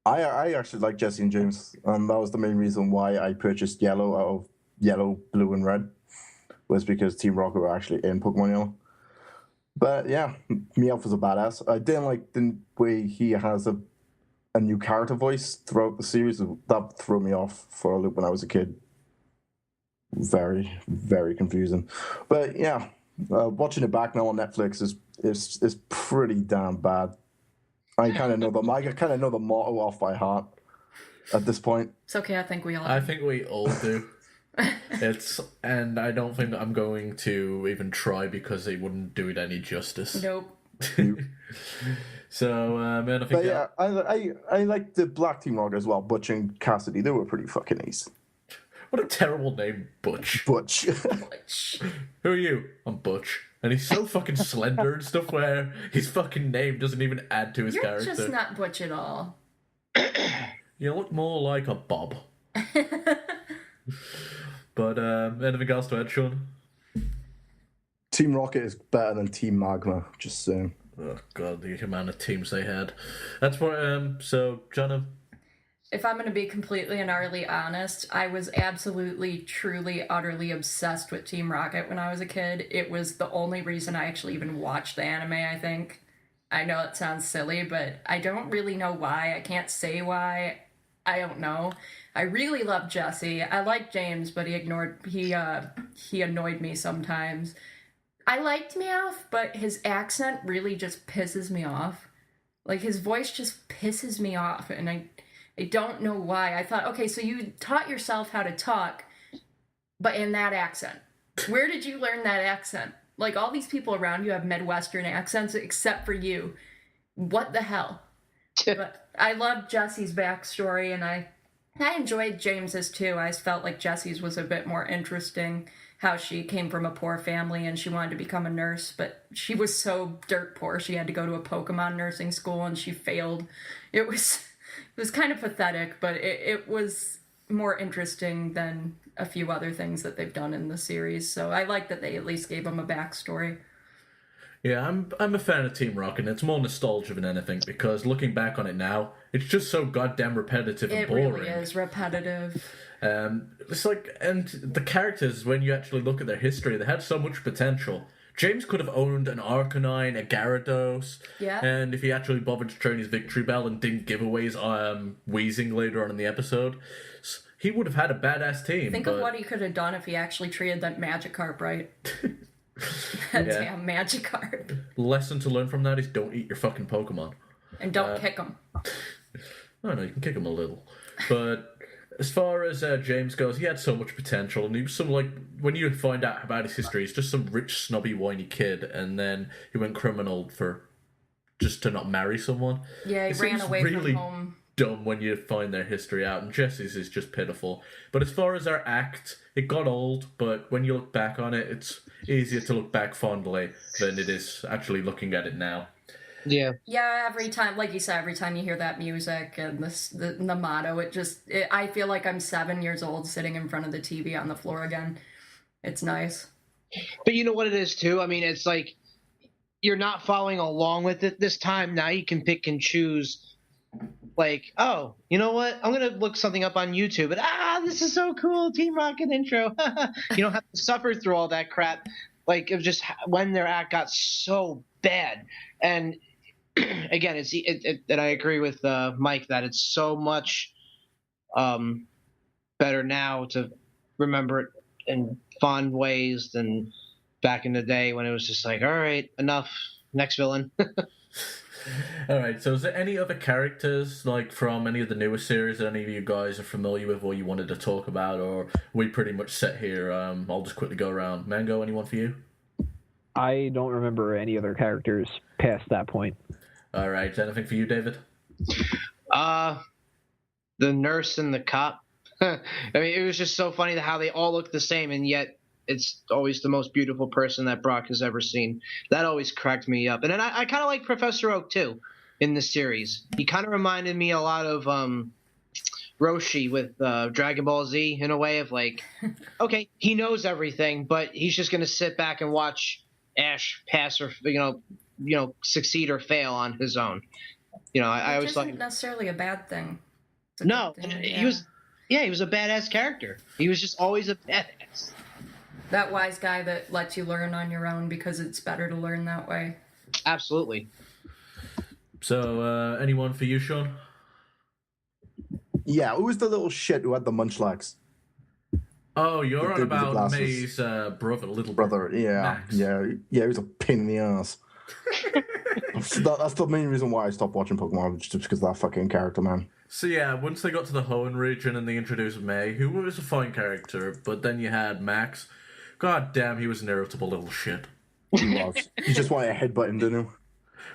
I actually like Jesse and James, and that was the main reason why I purchased Yellow out of Yellow, Blue, and Red, was because Team Rocket were actually in Pokemon Yellow. But yeah, Meowth was a badass. I didn't like the way he has a new character voice throughout the series. That threw me off for a loop when I was a kid. Very, very confusing. But yeah, watching it back now on Netflix is pretty damn bad. I kind of know the motto off by heart at this point. It's okay, I think we all do. And I don't think I'm going to even try because it wouldn't do it any justice. Nope. So, man, I think. But yeah, I like the Black Team Rocket as well. Butch and Cassidy, they were pretty fucking ace. What a terrible name, Butch. Butch. Who are you? I'm Butch. And he's so fucking slender and stuff where his fucking name doesn't even add to his character. You're just not Butch at all. You look more like a Bob. But, anything else to add, Shaun? Team Rocket is better than Team Magma, just saying. Oh, God, the amount of teams they had. That's what, so, Johnna? If I'm going to be completely and utterly honest, I was absolutely, truly, utterly obsessed with Team Rocket when I was a kid. It was the only reason I actually even watched the anime, I think. I know it sounds silly, but I don't really know why. I can't say why. I don't know. I really love Jesse. I like James, but he annoyed me sometimes. I liked Meowth, but his accent really just pisses me off. Like, his voice just pisses me off, and I don't know why. I thought, okay, so you taught yourself how to talk, but in that accent. Where did you learn that accent? Like, all these people around you have Midwestern accents except for you. What the hell? But I love Jesse's backstory, and I enjoyed James's too. I felt like Jesse's was a bit more interesting, how she came from a poor family and she wanted to become a nurse, but she was so dirt poor she had to go to a Pokemon nursing school and she failed. It was kind of pathetic, but it was more interesting than a few other things that they've done in the series. So I like that they at least gave him a backstory. Yeah, I'm a fan of Team Rocket, and it's more nostalgia than anything, because looking back on it now, it's just so goddamn repetitive and boring. It really is repetitive. It's like, and the characters, when you actually look at their history, they had so much potential, James could have owned an Arcanine, a Gyarados, Yeah. and if he actually bothered to train his Victory Bell and didn't give away his wheezing later on in the episode, he would have had a badass team. Think of what he could have done if he actually treated that Magikarp right. That damn Magikarp. Lesson to learn from that is don't eat your fucking Pokemon. And don't kick him. Oh no, you can kick him a little. But as far as James goes, he had so much potential, and he was some, like, when you find out about his history, he's just some rich, snobby, whiny kid, and then he went criminal for just to not marry someone. Yeah, he ran away really from home. Dumb when you find their history out, and Jesse's is just pitiful. But as far as our act, it got old, but when you look back on it, it's easier to look back fondly than it is actually looking at it now. Yeah. Yeah, every time, like you said, every time you hear that music and the motto, I feel like I'm 7 years old sitting in front of the TV on the floor again. It's nice. But you know what it is, too? I mean, it's like you're not following along with it this time. Now you can pick and choose. Like, oh, you know what? I'm going to look something up on YouTube. And, this is so cool. Team Rocket intro. You don't have to suffer through all that crap. Like, it was just when their act got so bad. And again, and I agree with Mike that it's so much better now to remember it in fond ways than back in the day when it was just like, all right, enough. Next villain. Alright, so is there any other characters, like, from any of the newer series that any of you guys are familiar with or you wanted to talk about, or we pretty much set here? I'll just quickly go around. Mango, anyone for you? I don't remember any other characters past that point. Alright, anything for you, David? The nurse and the cop. I mean, it was just so funny how they all look the same, and yet it's always the most beautiful person that Brock has ever seen. That always cracked me up. And then I kind of like Professor Oak, too, in the series. He kind of reminded me a lot of Roshi with Dragon Ball Z, in a way of like, okay, he knows everything, but he's just going to sit back and watch Ash pass or, succeed or fail on his own. I always thought... Which isn't necessarily a bad thing. No, he was a badass character. He was just always a badass. That wise guy that lets you learn on your own because it's better to learn that way. Absolutely. So, anyone for you, Shaun? Yeah, who was the little shit who had the munchlax? Oh, you're The on dude with the about glasses. May's little Brother, yeah, Max. yeah, he was a pain in the ass. That's the main reason why I stopped watching Pokemon, just because of that fucking character, man. So yeah, once they got to the Hoenn region and they introduced May, who was a fine character, but then you had Max. God damn, he was an irritable little shit. He was. He just wanted a headbutt him, didn't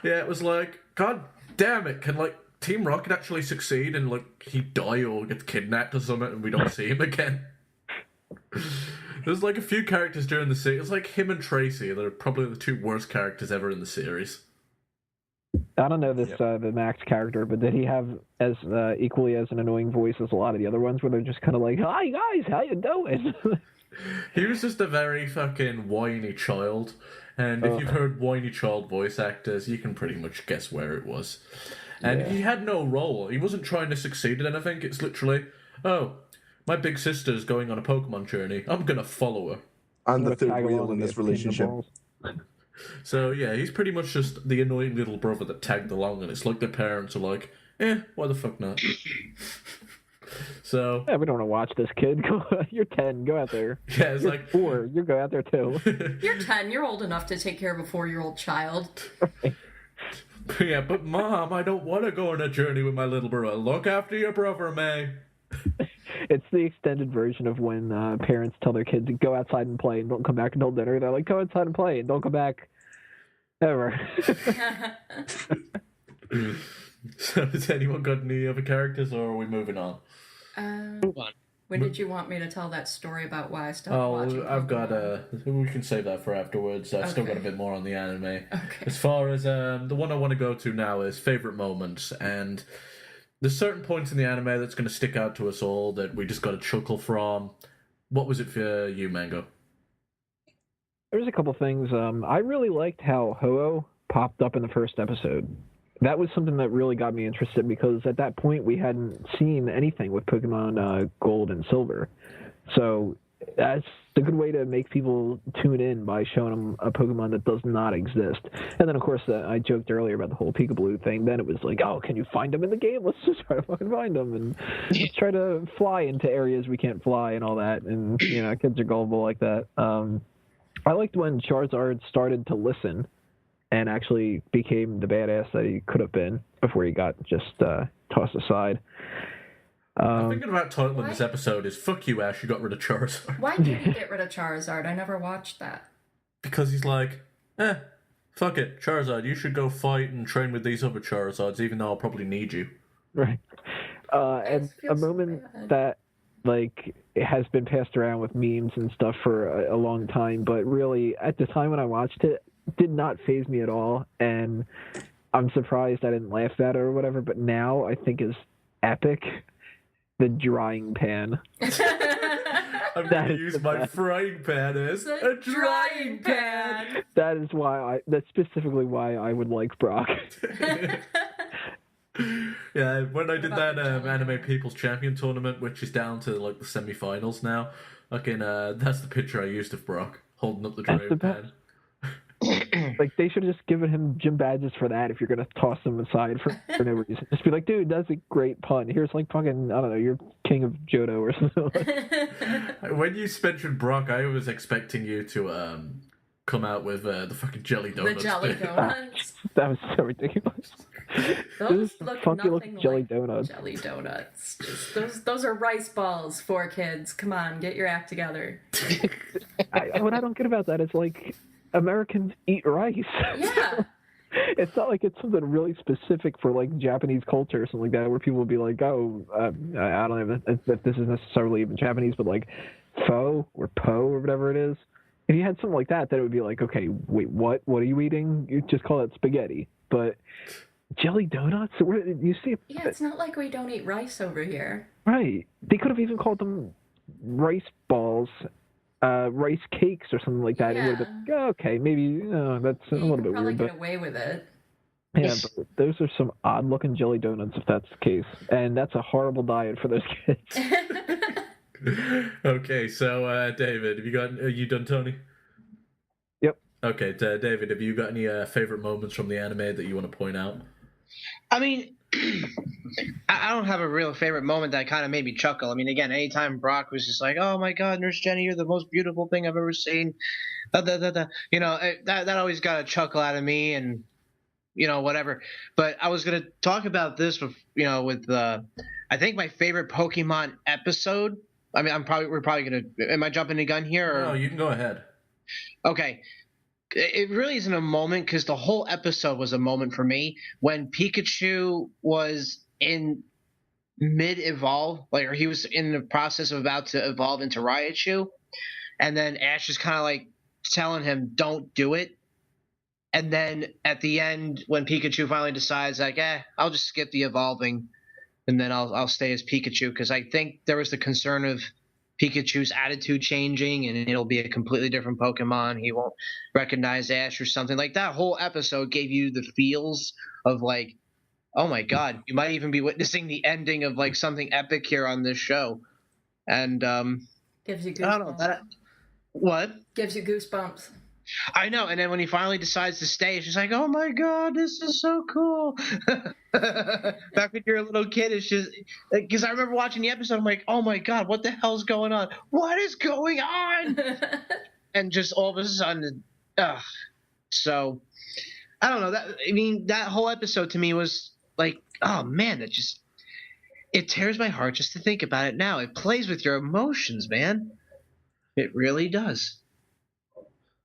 he? Yeah, it was like, God damn it, can, like, Team Rocket actually succeed and, like, he die or get kidnapped or something and we don't see him again? There's, like, a few characters during the series. It's like him and Tracy. They're probably the two worst characters ever in the series. I don't know the Max character, but did he have as equally as an annoying voice as a lot of the other ones, where they're just kind of like, "Hi guys, how you doing?" He was just a very fucking whiny child, and if you've heard whiny child voice actors, you can pretty much guess where it was. And he had no role. He wasn't trying to succeed at anything. It's literally, oh, my big sister's going on a Pokemon journey. I'm gonna follow her. And the Tag third along wheel in and this get pinned to relationship. balls. So yeah, he's pretty much just the annoying little brother that tagged along, and it's like the parents are like, why the fuck not? So Yeah, we don't want to watch this kid. You're 10. Go out there. yeah, it's You're like 4. You go out there too. You're 10. You're old enough to take care of a 4-year-old child. yeah, but Mom, I don't want to go on a journey with my little brother. Look after your brother, May. It's the extended version of when parents tell their kids to go outside and play and don't come back until dinner. They're like, go outside and play and don't come back ever. So has anyone got any other characters, or are we moving on? Move on. When did you want me to tell that story about why I stopped watching? Oh, I've got Pokemon? we can save that for afterwards. I've still got a Okay. bit more on the anime. Okay. As far as the one I want to go to now is favorite moments, and there's certain points in the anime that's going to stick out to us all that we just got to chuckle from. What was it for you, Mango? There's a couple things. I really liked how Ho-Oh popped up in the first episode. That was something that really got me interested, because at that point we hadn't seen anything with Pokemon Gold and Silver. So that's a good way to make people tune in by showing them a Pokemon that does not exist. And then, of course, I joked earlier about the whole Peekaboo thing. Then it was like, oh, can you find them in the game? Let's just try to fucking find them. And let's try to fly into areas we can't fly and all that. And, kids are gullible like that. I liked when Charizard started to listen and actually became the badass that he could have been before he got just tossed aside. I'm thinking about titling this episode is "Fuck you, Ash. You got rid of Charizard." Why did he get rid of Charizard? I never watched that. Because he's like, fuck it, Charizard. You should go fight and train with these other Charizards, even though I'll probably need you. Right. And a moment that it has been passed around with memes and stuff for a long time, but really at the time when I watched it, did not faze me at all, and I'm surprised I didn't laugh at it or whatever. But now I think is epic. The drying pan. I'm going to use my frying pan as a drying pan. That's specifically why I would like Brock. Yeah, when I did that Anime People's Champion tournament, which is down to the semi-finals now, that's the picture I used of Brock holding up the drying pan. They should have just given him gym badges for that if you're gonna toss him aside for no reason. Just be like, dude, that's a great pun. Here's fucking, I don't know, you're king of Johto or something. When you mentioned Brock, I was expecting you to come out with the fucking jelly donuts. The jelly donuts. That was so ridiculous. Those look funky nothing jelly like donuts. Jelly donuts. Those are rice balls for kids. Come on, get your act together. What I don't get about that is Americans eat rice. Yeah. It's not like it's something really specific for Japanese culture or something like that, where people will be like, oh, I don't know if this is necessarily even Japanese, but pho or po or whatever it is. If you had something like that, then it would be like, okay, wait, what? What are you eating? You just call it spaghetti. But jelly donuts? You see? Yeah, it's not like we don't eat rice over here. Right. They could have even called them rice balls. Rice cakes or something like that. Yeah. It would have been, okay, maybe that's a little bit probably weird. Get But away with it. yeah, but those are some odd-looking jelly donuts if that's the case, and that's a horrible diet for those kids. Okay, so David, are you done, Tony? Yep. Okay, David, have you got any favorite moments from the anime that you want to point out? I mean, I don't have a real favorite moment that kind of made me chuckle. I mean, again, anytime Brock was just like, "Oh my God, Nurse Jenny, you're the most beautiful thing I've ever seen," that always got a chuckle out of me, and whatever. But I was gonna talk about this with I think my favorite Pokemon episode. I mean, we're probably gonna. Am I jumping the gun here? Or? No, you can go ahead. Okay. It really isn't a moment because the whole episode was a moment for me when Pikachu was in mid-evolve, or he was in the process of about to evolve into Raichu, and then Ash is kind of telling him, "Don't do it." And then at the end, when Pikachu finally decides, I'll just skip the evolving, and then I'll stay as Pikachu, because I think there was the concern of Pikachu's attitude changing and it'll be a completely different Pokemon. He won't recognize Ash or something. That whole episode gave you the feels of oh my God, you might even be witnessing the ending of something epic here on this show. And gives you goosebumps. I don't know what gives you goosebumps. I know. And then when he finally decides to stay, it's just oh my God, this is so cool. Back when you're a little kid, it's just because I remember watching the episode, I'm like, oh my God, what the hell's going on? What is going on? And just all of a sudden, so I don't know. That whole episode to me was oh man, it tears my heart just to think about it now. It plays with your emotions, man. It really does.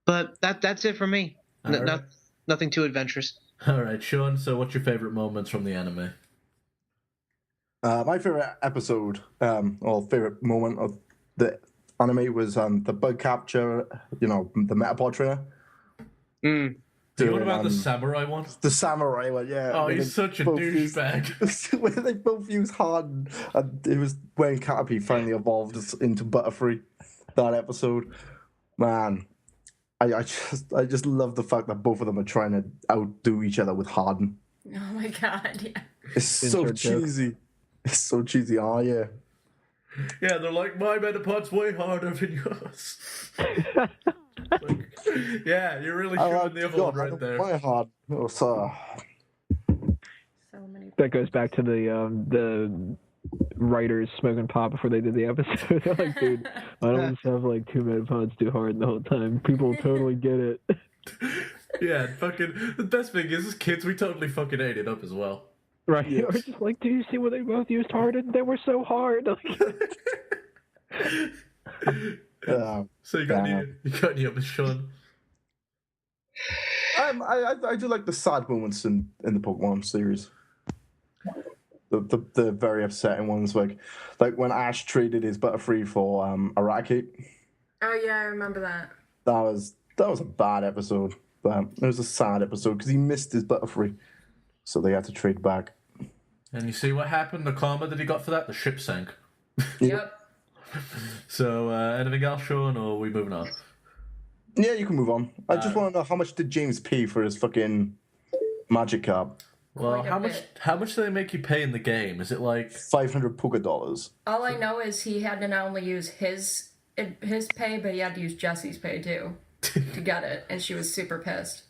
But that's it for me. Right. Nothing too adventurous. All right, Shaun, so what's your favorite moments from the anime? My favorite episode, or favorite moment of the anime was the bug capture, the Metapod trainer. What about the samurai one? The samurai one, yeah. Oh, he's such a douchebag. Where they both use Harden, and it was when Caterpie finally evolved into Butterfree. That episode, man. I just love the fact that both of them are trying to outdo each other with Harden. Oh my God, yeah. It's so cheesy. It's so cheesy. Oh yeah. Yeah, they're like, my Metapod's way harder than yours. Like, yeah, you're really showing the other one right there. My heart. Oh, so. So many. That goes back to the writers smoking pot before they did the episode. They're like, dude, I don't just have like 2 Metapods too hard the whole time. People totally get it. Yeah, fucking. The best thing is, as kids, we totally fucking ate it up as well. Right. Yes. Or just like, do you see what they both used hard and they were so hard? So you got any other, Shaun? I do like the sad moments in the Pokemon series. The very upsetting ones, like when Ash traded his Butterfree for Eradicate. Oh yeah, I remember that. That was a bad episode, but it was a sad episode because he missed his Butterfree, so they had to trade back. And you see what happened? The karma that he got for that? The ship sank. Yep. So, anything else, Shaun, or are we moving on? Yeah, you can move on. I just want to know, how much did James pay for his fucking Magic Card? Well, Quite a bit. how much do they make you pay in the game? Is it like 500 Poké Dollars. All I know is he had to not only use his pay, but he had to use Jessie's pay too to get it, and she was super pissed.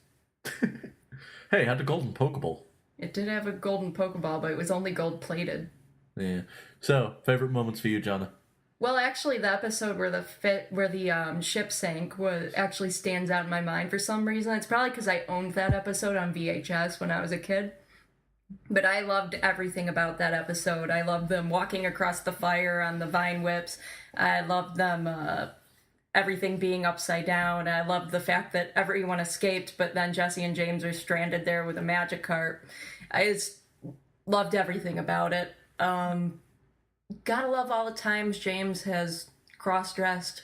hey, had a golden Pokeball? It did have a golden Pokeball, but it was only gold plated. Yeah. So, favorite moments for you, Johnna? Well, actually, the episode where the ship sank actually stands out in my mind for some reason. It's probably because I owned that episode on VHS when I was a kid. But I loved everything about that episode. I loved them walking across the fire on the vine whips. I loved them, everything being upside down. I loved the fact that everyone escaped, but then Jessie and James are stranded there with a Magikarp. I just loved everything about it. Gotta love all the times James has cross-dressed.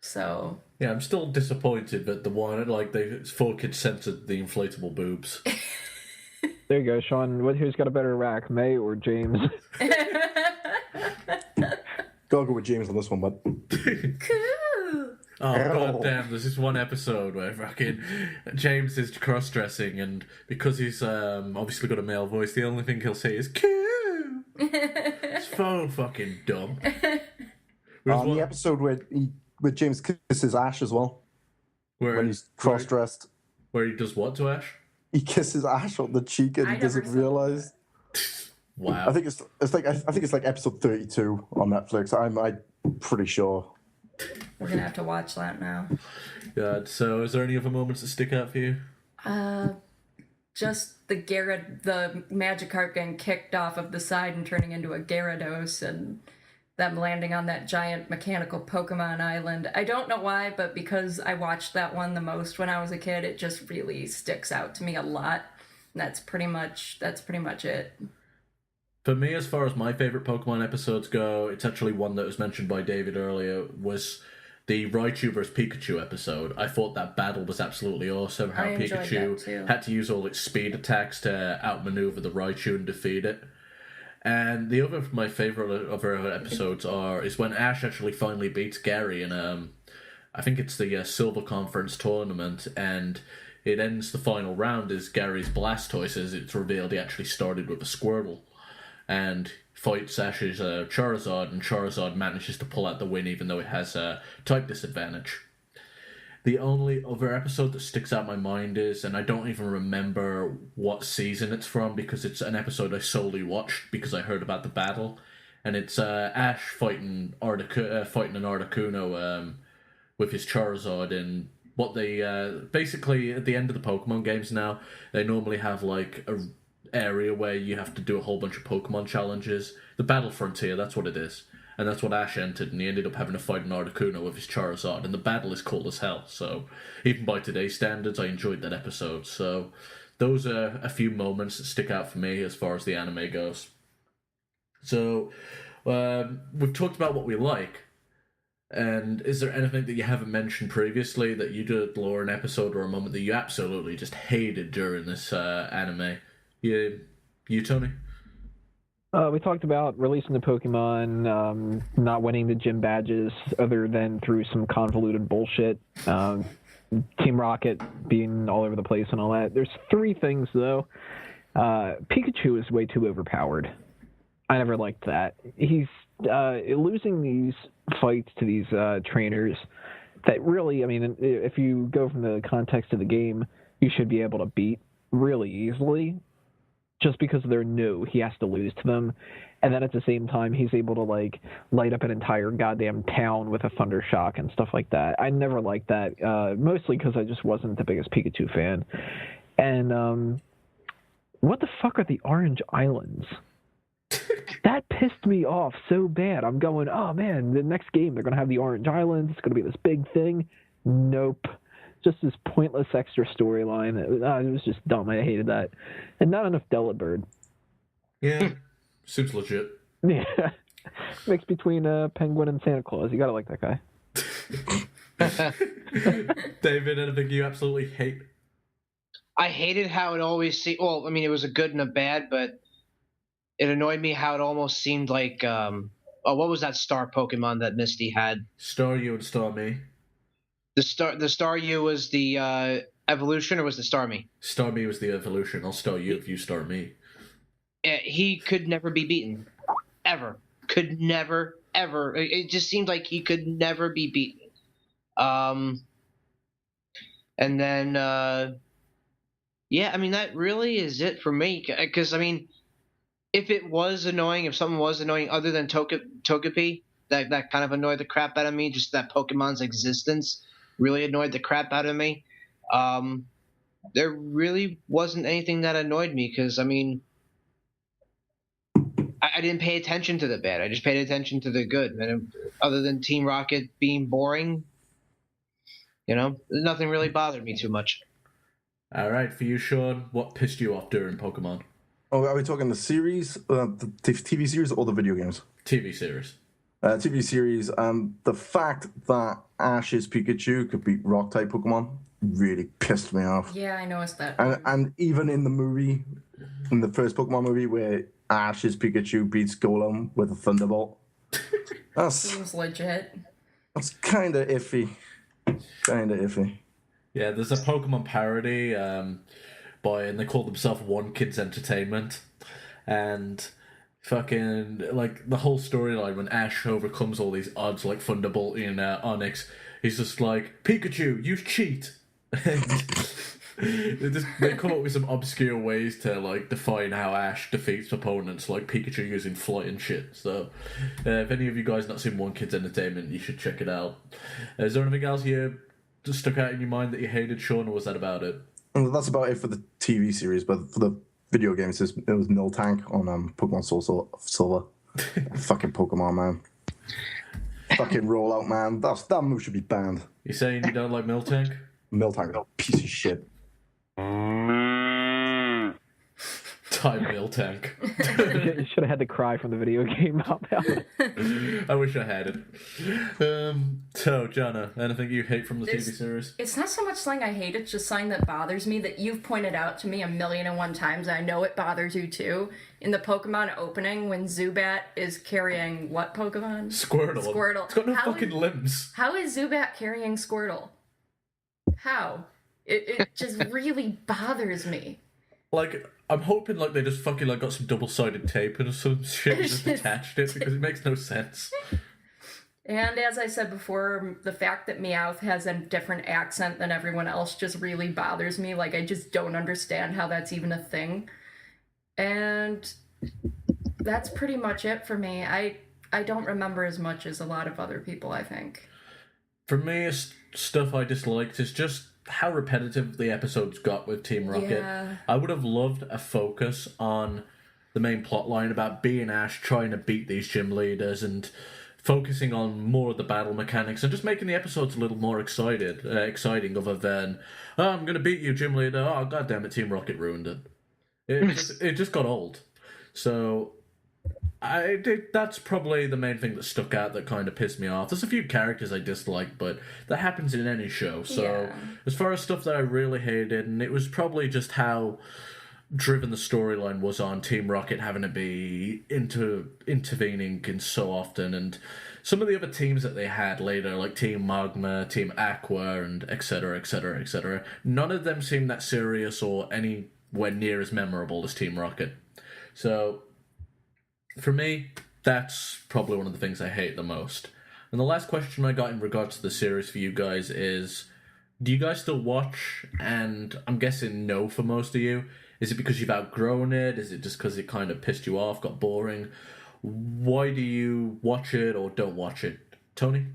So... Yeah, I'm still disappointed that the one, like, they 4 kids censored the inflatable boobs. There you go, Shaun. Who's got a better rack, May or James? Gotta go with James on this one, bud. Cool! Oh, god damn, there's this one episode where fucking James is cross-dressing, and because he's obviously got a male voice, the only thing he'll say is, "Cool!" It's so fucking dumb. The episode where James kisses Ash as well, when he's cross-dressed. Where he does what to Ash? He kisses Ash on the cheek and he doesn't realize. Wow. I think it's like episode 32 on Netflix. I'm pretty sure. We're gonna have to watch that now. God, so is there any other moments that stick out for you? Just the Magikarp getting kicked off of the side and turning into a Gyarados, and them landing on that giant mechanical Pokemon island. I don't know why, but because I watched that one the most when I was a kid, it just really sticks out to me a lot. And that's pretty much it. For me, as far as my favorite Pokemon episodes go, it's actually one that was mentioned by David earlier, was the Raichu vs. Pikachu episode. I thought that battle was absolutely awesome. How Pikachu had to use all its speed attacks to outmaneuver the Raichu and defeat it. And the other my favorite other episodes is when Ash actually finally beats Gary in I think it's the Silver Conference tournament, and it ends the final round as Gary's Blastoise, as it's revealed he actually started with a Squirtle, and fights Ash's Charizard, and Charizard manages to pull out the win even though it has a type disadvantage. The only other episode that sticks out in my mind is, and I don't even remember what season it's from because it's an episode I solely watched because I heard about the battle, and it's Ash fighting an Articuno with his Charizard, and what they basically at the end of the Pokemon games now, they normally have like a area where you have to do a whole bunch of Pokemon challenges. The Battle Frontier, that's what it is. And that's what Ash entered, and he ended up having to fight an Articuno with his Charizard, and the battle is cool as hell, so even by today's standards, I enjoyed that episode. So those are a few moments that stick out for me as far as the anime goes. So we've talked about what we like, and is there anything that you haven't mentioned previously that you did, or an episode or a moment that you absolutely just hated during this anime? You, Tony? We talked about releasing the Pokemon, not winning the gym badges other than through some convoluted bullshit. Team Rocket being all over the place and all that. There's 3 things, though. Pikachu is way too overpowered. I never liked that. He's losing these fights to these trainers that really, I mean, if you go from the context of the game, you should be able to beat really easily. Just because they're new, he has to lose to them. And then at the same time, he's able to, like, light up an entire goddamn town with a thunder shock and stuff like that. I never liked that, mostly because I just wasn't the biggest Pikachu fan. And what the fuck are the Orange Islands? That pissed me off so bad. I'm going, oh man, the next game they're going to have the Orange Islands. It's going to be this big thing. Nope. Just this pointless extra storyline. It was just dumb. I hated that. And not enough Delibird. Yeah. Seems legit. Yeah. Mix between Penguin and Santa Claus. You got to like that guy. David, anything you absolutely hate? I hated how it always seemed. Well, I mean, it was a good and a bad, but it annoyed me how it almost seemed like. What was that star Pokemon that Misty had? Staryu and Starmie. The Staryu was the evolution, or was the Starmie? Starmie was the evolution. I'll star you if you star me. He could never be beaten, ever. Could never, ever. It just seemed like he could never be beaten. And then, yeah, I mean, that really is it for me. Because, I mean, if it was annoying, if something was annoying other than Togepi, that kind of annoyed the crap out of me, just that Pokemon's existence really annoyed the crap out of me. There really wasn't anything that annoyed me because, I mean, I didn't pay attention to the bad. I just paid attention to the good. And other than Team Rocket being boring, nothing really bothered me too much. All right, for you, Shaun, what pissed you off during Pokemon? Oh, are we talking the series, the TV series, or the video games? TV series. TV series, the fact that Ash's Pikachu could beat Rock-type Pokemon really pissed me off. Yeah, I noticed that. And even in the movie, in the first Pokemon movie, where Ash's Pikachu beats Golem with a Thunderbolt, Seems legit. That's kind of iffy. Yeah, there's a Pokemon parody, and they call themselves One Kids Entertainment, and fucking, like, the whole storyline when Ash overcomes all these odds like Thunderbolt in Onyx, he's just like, Pikachu, you cheat! They come up with some obscure ways to, like, define how Ash defeats opponents, like Pikachu using flight and shit. So, if any of you guys not seen One Kids Entertainment, you should check it out. Is there anything else you just stuck out in your mind that you hated, Shaun, or was that about it? Well, that's about it for the TV series, but for the video games, it was Miltank on Pokemon Soul Silver. Fucking Pokemon, man. Fucking rollout, man. That move should be banned. You saying you don't like Miltank? Miltank, a piece of shit. Time Miltank. You should have had the cry from the video game out there. I wish I had it. So, Johnna, anything you hate from the TV series? It's not so much something I hate, it's just something that bothers me that you've pointed out to me 1,000,001 times. I know it bothers you too. In the Pokemon opening, when Zubat is carrying what Pokemon? Squirtle. It's got no fucking limbs. How is Zubat carrying Squirtle? How? It just really bothers me. Like, I'm hoping, like, they just fucking, like, got some double-sided tape and some shit and just attached it, because it makes no sense. And as I said before, the fact that Meowth has a different accent than everyone else just really bothers me. Like, I just don't understand how that's even a thing. And that's pretty much it for me. I don't remember as much as a lot of other people, I think. For me, stuff I disliked is just how repetitive the episodes got with Team Rocket. Yeah. I would have loved a focus on the main plot line about B and Ash trying to beat these gym leaders and focusing on more of the battle mechanics and just making the episodes a little more exciting other than, oh, I'm going to beat you, gym leader. Oh, goddammit, Team Rocket ruined it. It just got old. So that's probably the main thing that stuck out that kind of pissed me off. There's a few characters I dislike, but that happens in any show. So as far as stuff that I really hated, and it was probably just how driven the storyline was on Team Rocket having to be intervening in so often, and some of the other teams that they had later, like Team Magma, Team Aqua, and etc., etc., etc., none of them seemed that serious or anywhere near as memorable as Team Rocket. So For me, that's probably one of the things I hate the most. And the last question I got in regards to the series for you guys is, do you guys still watch? And I'm guessing no for most of you. Is it because you've outgrown it? Is it just because it kind of pissed you off, got boring? Why do you watch it or don't watch it? Tony?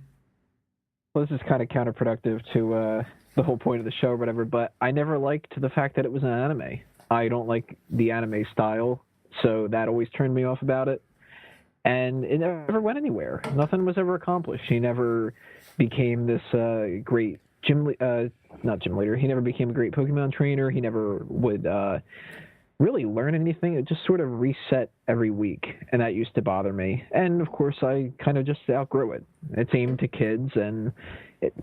Well, this is kind of counterproductive to the whole point of the show or whatever, but I never liked the fact that it was an anime. I don't like the anime style, so that always turned me off about it. And it never went anywhere. Nothing was ever accomplished. He never became this great not gym leader. He never became a great Pokemon trainer. He never would really learn anything. It just sort of reset every week, and that used to bother me. And of course, I kind of just outgrew it. It's aimed to kids, and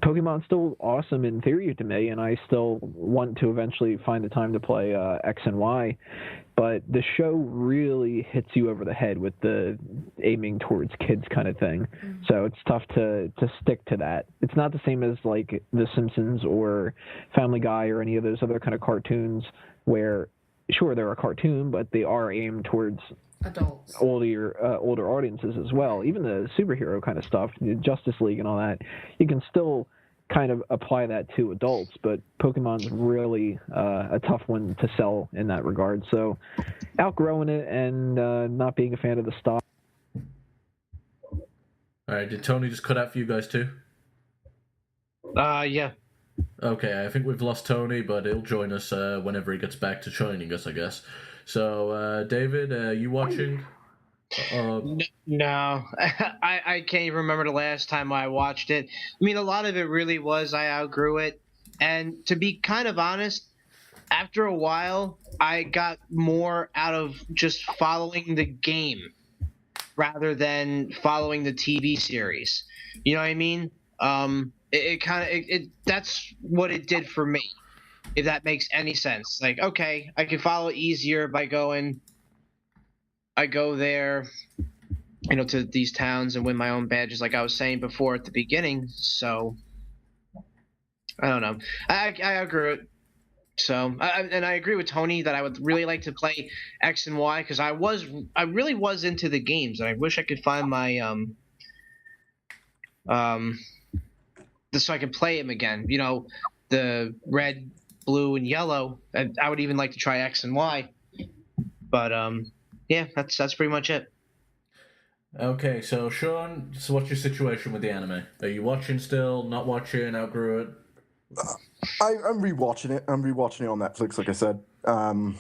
Pokemon's still awesome in theory to me, and I still want to eventually find the time to play X and Y. But the show really hits you over the head with the aiming towards kids kind of thing. So it's tough to stick to that. It's not the same as like The Simpsons or Family Guy or any of those other kind of cartoons where, sure, they're a cartoon, but they are aimed towards adults, older audiences as well. Even the superhero kind of stuff, Justice League and all that, you can still kind of apply that to adults, but Pokemon's really a tough one to sell in that regard. So outgrowing it and not being a fan of the style. All right, did Tony just cut out for you guys too? Yeah. Okay, I think we've lost Tony, but he'll join us whenever he gets back to joining us, I guess. So, David, you watching? No, I can't even remember the last time I watched it. I mean, a lot of it really was I outgrew it. And to be kind of honest, after a while, I got more out of just following the game rather than following the TV series. You know what I mean? That's what it did for me, if that makes any sense. Like, okay, I can follow it easier by I go there, to these towns and win my own badges, like I was saying before at the beginning. So I don't know. I outgrew it. So and I agree with Tony that I would really like to play X and Y because I really was into the games, and I wish I could find my so I could play them again. The red, blue, and yellow. I would even like to try X and Y, but yeah, that's pretty much it. Okay, so Shaun, so what's your situation with the anime? Are you watching still? Not watching? Outgrew it? I'm rewatching it. I'm rewatching it on Netflix, like I said. I'm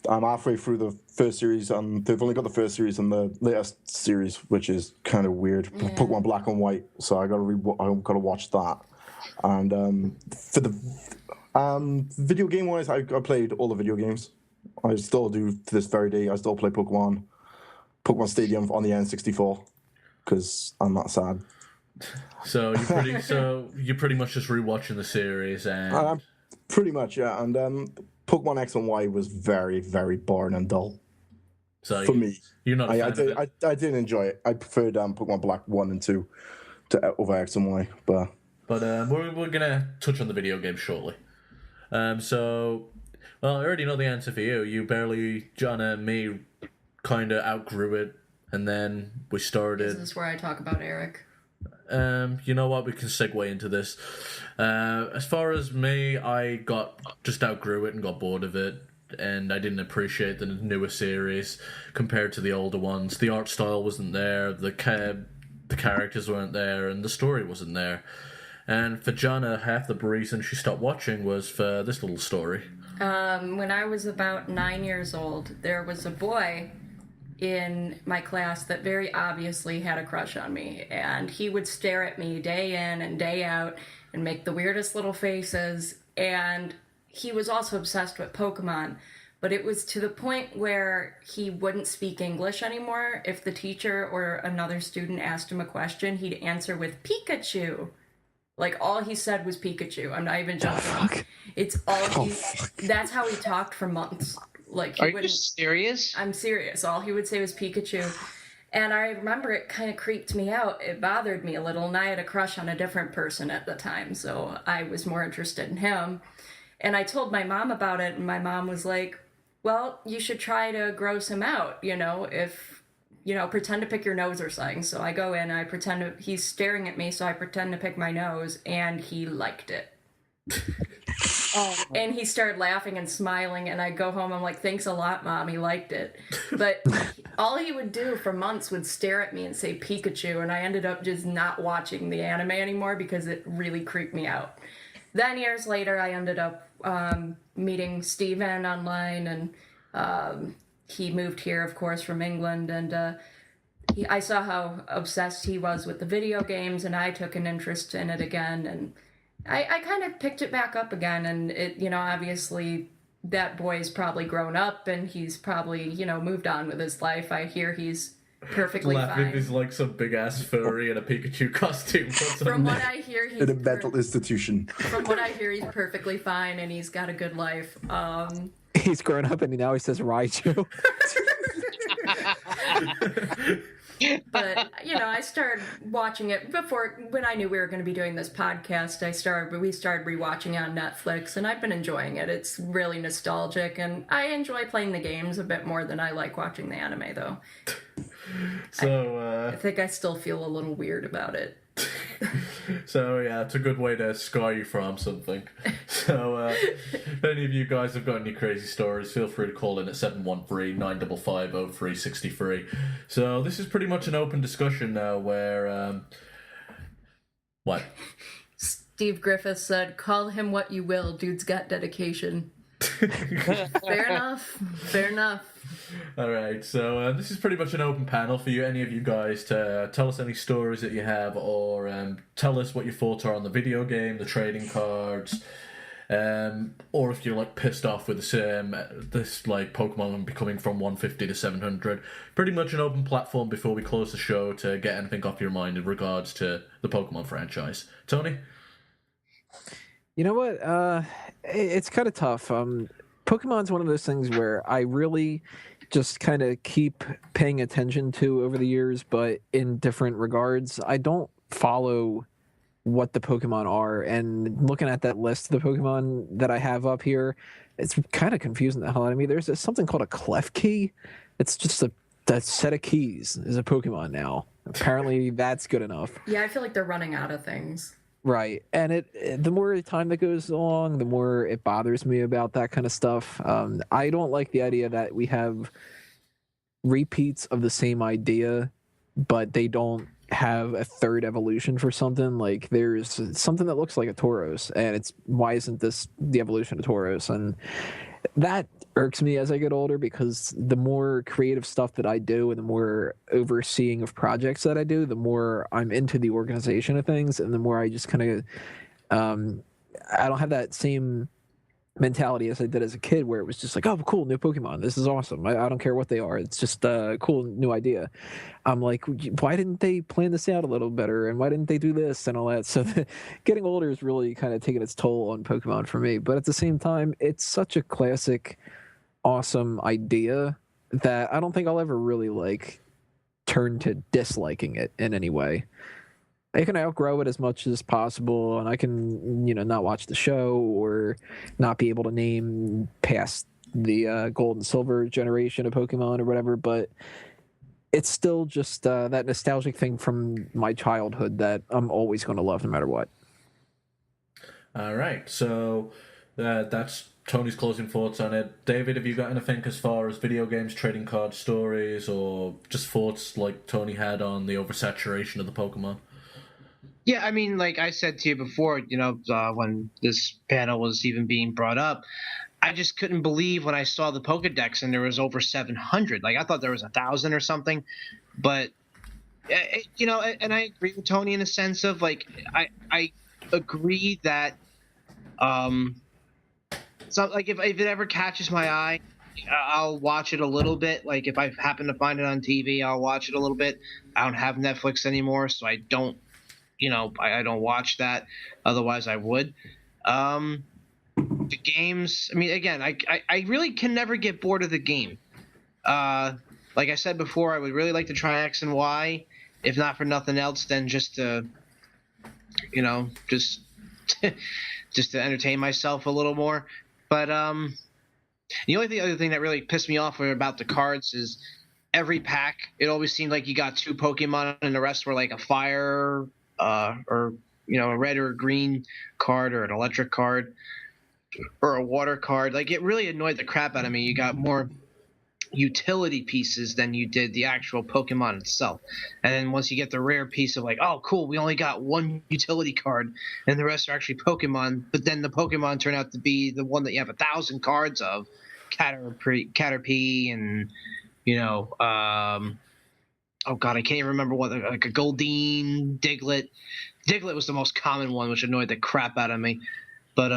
halfway through the first series, and they've only got the first series and the latest series, which is kind of weird. Yeah. Pokemon Black and White, so I gotta watch that. And for the video game wise, I played all the video games. I still do to this very day. I still play Pokemon Stadium on the N64 because I'm that sad. So you're pretty much just rewatching the series and pretty much, yeah. And Pokemon X and Y was very, very boring and dull. So for me, you're not. I did enjoy it. I preferred Pokemon Black 1 and 2 over X and Y, but we're gonna touch on the video game shortly. So, well, I already know the answer for you. You barely, Johnna and me, kind of outgrew it, and then we started. Is this where I talk about Eric? You know what? We can segue into this. As far as me, I just outgrew it and got bored of it, and I didn't appreciate the newer series compared to the older ones. The art style wasn't there, the characters weren't there, and the story wasn't there. And for Johnna, half the reason she stopped watching was for this little story. When I was about 9 years old, there was a boy in my class that very obviously had a crush on me, and he would stare at me day in and day out and make the weirdest little faces, and he was also obsessed with Pokemon, but it was to the point where he wouldn't speak English anymore. If the teacher or another student asked him a question, he'd answer with Pikachu. Like, all he said was Pikachu. I'm not even joking. Fuck? It's all that's how he talked for months. Like, Are you serious? I'm serious. All he would say was Pikachu. And I remember it kind of creeped me out. It bothered me a little, and I had a crush on a different person at the time, so I was more interested in him. And I told my mom about it, and my mom was like, well, you should try to gross him out, if pretend to pick your nose or something. So I go in, he's staring at me, so I pretend to pick my nose, and he liked it. And he started laughing and smiling, and I go home, I'm like, thanks a lot, Mom, he liked it. But all he would do for months would stare at me and say Pikachu, and I ended up just not watching the anime anymore because it really creeped me out. Then years later, I ended up meeting Steven online, and he moved here, of course, from England, and I saw how obsessed he was with the video games, and I took an interest in it again, and I kind of picked it back up again, and it, obviously that boy's probably grown up, and he's probably, moved on with his life. I hear he's perfectly fine. He's like some big-ass furry in a Pikachu costume. From what I hear, he's... in a mental institution. From what I hear, he's perfectly fine, and he's got a good life. He's grown up, and now he says Raichu. But I started watching it when I knew we were going to be doing this podcast. We started rewatching on Netflix, and I've been enjoying it. It's really nostalgic, and I enjoy playing the games a bit more than I like watching the anime, though. So I think I still feel a little weird about it. So yeah, it's a good way to scar you from something. So if any of you guys have got any crazy stories, feel free to call in at 713-955-0363. So this is pretty much an open discussion now where what? Steve Griffith said, call him what you will, dude's got dedication. Fair enough. All right, so this is pretty much an open panel for you, any of you guys, to tell us any stories that you have, or tell us what your thoughts are on the video game, the trading cards, or if you're like pissed off with this like Pokemon becoming from 150 to 700. Pretty much an open platform before we close the show to get anything off your mind in regards to the Pokemon franchise. Tony? You know what? It's kind of tough. Pokemon's one of those things where I really just kind of keep paying attention to over the years, but in different regards. I don't follow what the Pokemon are, and looking at that list of the Pokemon that I have up here, it's kind of confusing the hell out of me. There's something called a clef key. It's just that set of keys is a Pokemon now. Apparently that's good enough. Yeah, I feel like they're running out of things. Right, and the more time that goes along, the more it bothers me about that kind of stuff. I don't like the idea that we have repeats of the same idea, but they don't have a third evolution for something. Like there's something that looks like a Tauros, and why isn't this the evolution of Tauros? And that irks me as I get older, because the more creative stuff that I do and the more overseeing of projects that I do, the more I'm into the organization of things, and the more I just kind of I don't have that same mentality as I did as a kid, where it was just like, oh, cool, new Pokemon, this is awesome. I don't care what they are, it's just a cool new idea. I'm like, why didn't they plan this out a little better, and why didn't they do this and all that? So getting older is really kind of taking its toll on Pokemon for me, but at the same time, it's such a classic, awesome idea that I don't think I'll ever really like turn to disliking it in any way. I can outgrow it as much as possible, and I can, not watch the show or not be able to name past the gold and silver generation of Pokemon or whatever, but it's still just that nostalgic thing from my childhood that I'm always going to love no matter what. All right, so that's Tony's closing thoughts on it. David, have you got anything as far as video games, trading card stories, or just thoughts like Tony had on the oversaturation of the Pokemon? Yeah, I mean, like I said to you before, when this panel was even being brought up, I just couldn't believe when I saw the Pokedex and there was over 700. Like, I thought there was 1,000 or something. But, and I agree with Tony in the sense of, like, I agree that, so, like, if it ever catches my eye, I'll watch it a little bit. Like, if I happen to find it on TV, I'll watch it a little bit. I don't have Netflix anymore, so I don't. I don't watch that. Otherwise, I would. The games, I mean, again, I really can never get bored of the game. Like I said before, I would really like to try X and Y, if not for nothing else, then just to, just to entertain myself a little more. But the other thing that really pissed me off about the cards is every pack, it always seemed like you got 2 Pokemon, and the rest were like a fire, or a red or a green card, or an electric card, or a water card. Like, it really annoyed the crap out of me. You got more utility pieces than you did the actual Pokemon itself. And then once you get the rare piece of like, oh cool, we only got 1 utility card and the rest are actually Pokemon, but then the Pokemon turn out to be the one that you have 1,000 cards of, Caterpie, and oh god, I can't even remember what, like a Goldeen, Diglett was the most common one, which annoyed the crap out of me. But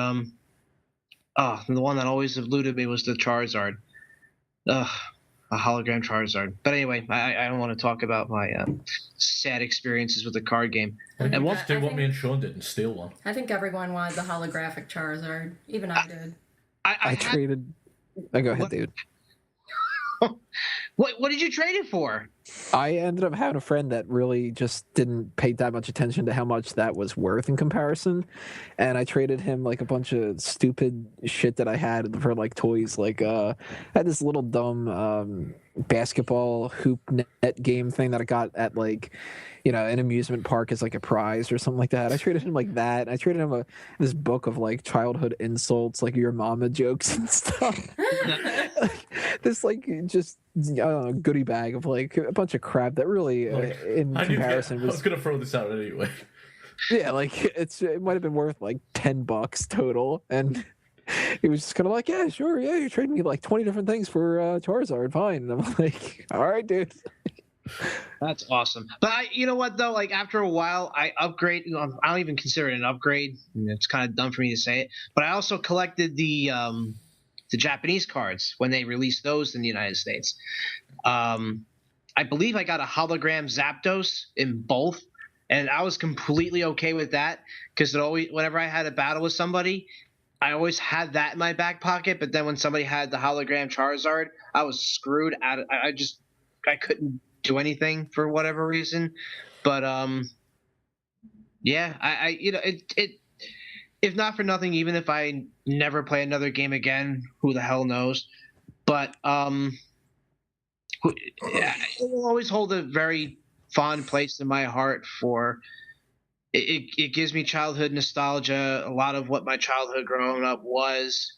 the one that always eluded me was the Charizard. A hologram Charizard. But anyway, I don't want to talk about my sad experiences with the card game. And let's do what me and Shaun did and steal one. I think everyone wanted the holographic Charizard. Even I did. I traded. Go ahead, dude. What did you trade it for? I ended up having a friend that really just didn't pay that much attention to how much that was worth in comparison, and I traded him like a bunch of stupid shit that I had for like toys. Like I had this little dumb basketball hoop net game thing that I got at like an amusement park as like a prize or something like that. I traded him like that. I traded him this book of like childhood insults, like your mama jokes and stuff. This like just goodie bag of like a bunch of crap that really in comparison I was gonna throw this out anyway. Yeah, like it might have been worth like $10 total, and he was just kind of like, yeah, sure, yeah, you're trading me like 20 different things for Charizard, fine. And I'm like, all right, dude. That's awesome. But you know what though? Like after a while, I upgrade. I don't even consider it an upgrade. It's kind of dumb for me to say it, but I also collected the Japanese cards when they released those in the United States. I believe I got a hologram Zapdos in both, and I was completely okay with that because whenever I had a battle with somebody, I always had that in my back pocket. But then when somebody had the hologram Charizard, I was screwed out. I couldn't do anything for whatever reason. But yeah, it if not for nothing, even if I never play another game again, who the hell knows? But it will always hold a very fond place in my heart for it gives me childhood nostalgia. A lot of what my childhood growing up was,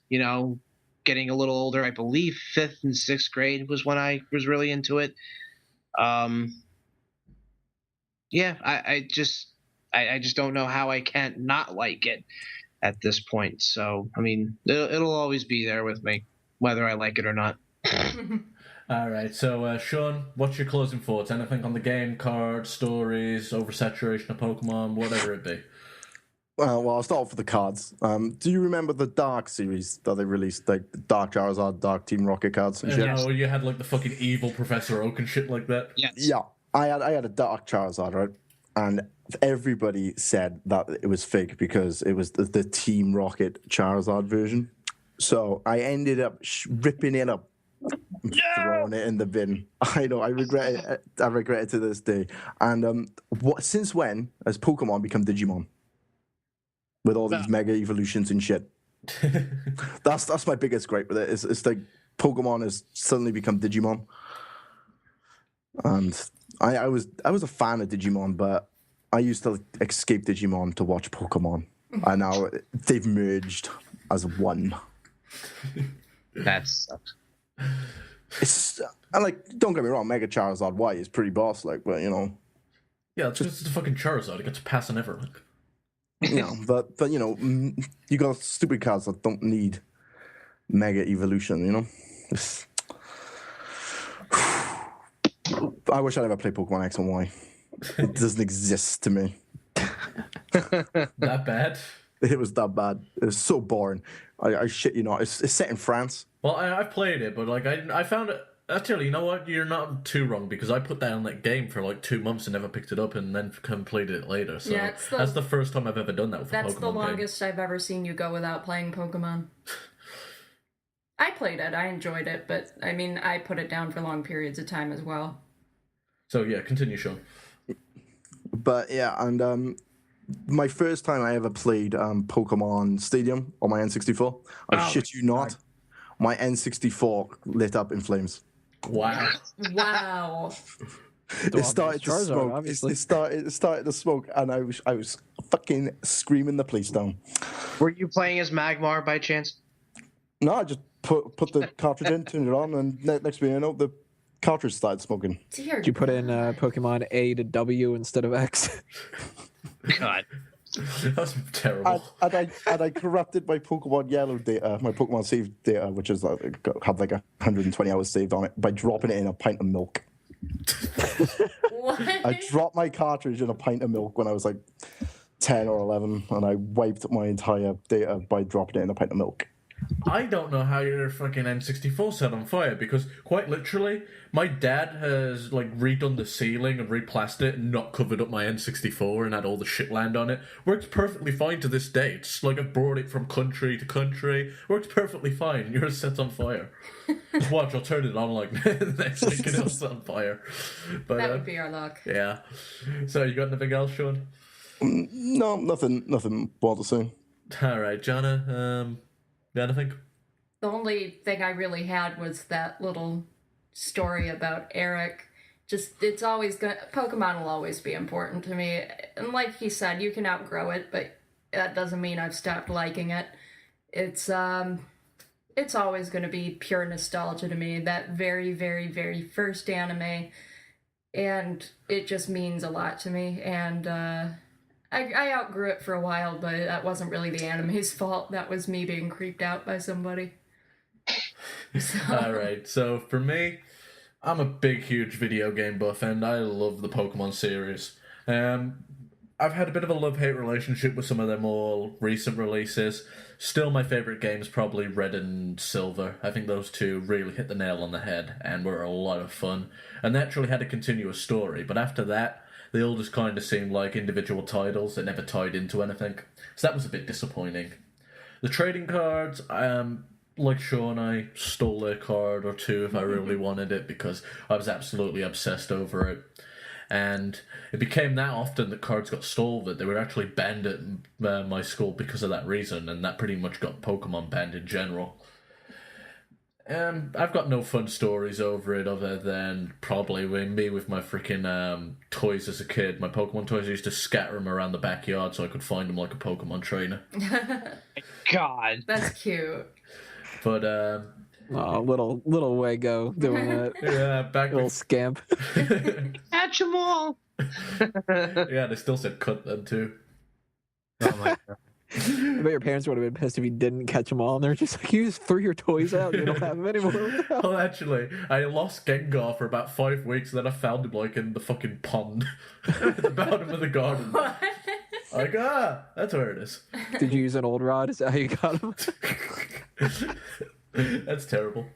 getting a little older. I believe 5th and 6th grade was when I was really into it. Yeah, I just don't know how I can't not like it at this point. So, I mean, it'll always be there with me, whether I like it or not. All right, so Shaun, what's your closing thoughts? Anything on the game, cards, stories, oversaturation of Pokemon, whatever it be? Well, I'll start off with the cards. Do you remember the Dark series that they released, like the Dark Charizard, Dark Team Rocket cards and shit? Yeah, where you had like the fucking evil Professor Oak and shit like that. Yes. Yeah, I had a Dark Charizard, right? And everybody said that it was fake because it was the Team Rocket Charizard version. So I ended up ripping it up, throwing it in the bin. I know, I regret it. I regret it to this day. And since when has Pokemon become Digimon? With all these mega evolutions and shit. That's my biggest gripe with it. It's like Pokemon has suddenly become Digimon. And I was a fan of Digimon, but I used to escape Digimon to watch Pokemon. And now they've merged as one. That sucks. It's don't get me wrong, Mega Charizard Y is pretty boss like, but Yeah, it's just the fucking Charizard. It gets a pass on everything. But you got stupid cards that don't need mega evolution, I wish I never played Pokemon X and Y. It doesn't exist to me. That bad? It was that bad. It was so boring. I shit you not. It's set in France. Well, I've played it, but like I found it. Actually, you know what? You're not too wrong because I put that on that game for like 2 months and never picked it up, and then completed it later. So Yeah, that's the first time I've ever done that with a Pokemon That's the game. longest I've ever seen you go without playing Pokemon. I played it, I enjoyed it, but I mean, I put it down for long periods of time as well. So yeah, continue, Shaun. But yeah, and my first time I ever played Pokemon Stadium on my N64, I shit you not, my N64 lit up in flames. Wow. Wow. It started to Charizard, smoke. obviously. It started to smoke, and I was fucking screaming the police down. Were you playing as Magmar by chance? No, I just put the cartridge in, turned it on, and next thing you know, the cartridge started smoking. Dear Did you put in Pokemon A to W instead of X? God. That's terrible. And I corrupted my Pokemon Yellow data, my Pokemon save data, which is had like 120 hours saved on it, by dropping it in a pint of milk. What? I dropped my cartridge in a pint of milk when I was like 10 or 11, and I wiped my entire data by dropping it in a pint of milk. I don't know how your fucking N64 set on fire, because quite literally, my dad has like redone the ceiling and replastered it and not covered up my N64 and had all the shit land on it. Works perfectly fine to this day. It's like I've brought it from country to country. Works perfectly fine. Yours set's on fire. Just watch, I'll turn it on like next week and it'll set on fire. But, That would be our luck. yeah. So you got anything else, Shaun? No, nothing more to say. Alright, Johnna, anything? The only thing I really had was that little story about Eric. Just, it's always going Pokemon will always be important to me. And like he said, you can outgrow it, but that doesn't mean I've stopped liking it. It's always going to be pure nostalgia to me. That very, very, very first anime. And it just means a lot to me. And, I outgrew it for a while, but that wasn't really the anime's fault. That was me being creeped out by somebody. So. Alright, so for me, I'm a big, huge video game buff, and I love the Pokemon series. I've had a bit of a love-hate relationship with some of their more recent releases. Still, my favourite game is probably Red and Silver. I think those two really hit the nail on the head, and were a lot of fun. And they actually had a continuous story, but after that, they all just kind of seemed like individual titles that never tied into anything. So that was a bit disappointing. The trading cards, like Shaun, I stole their card or two if I really wanted it, because I was absolutely obsessed over it. And it became that often that cards got stolen that they were actually banned at my school because of that reason, and that pretty much got Pokemon banned in general. I've got no fun stories over it other than probably me with my freaking toys as a kid. My Pokemon toys, I used to scatter them around the backyard so I could find them like a Pokemon trainer. God. That's cute. But, Oh, little Wago doing that. yeah, back Little with... scamp. Catch them all. Yeah, they still said cut them too. Oh my God. I bet your parents would have been pissed if you didn't catch them all, and they're just like, you just threw your toys out, you don't have them anymore. Well, actually, I lost Gengar for about 5 weeks, and then I found him, like, in the fucking pond at the bottom of the garden. What? Like, that's where it is. Did you use an old rod? Is that how you got them? That's terrible.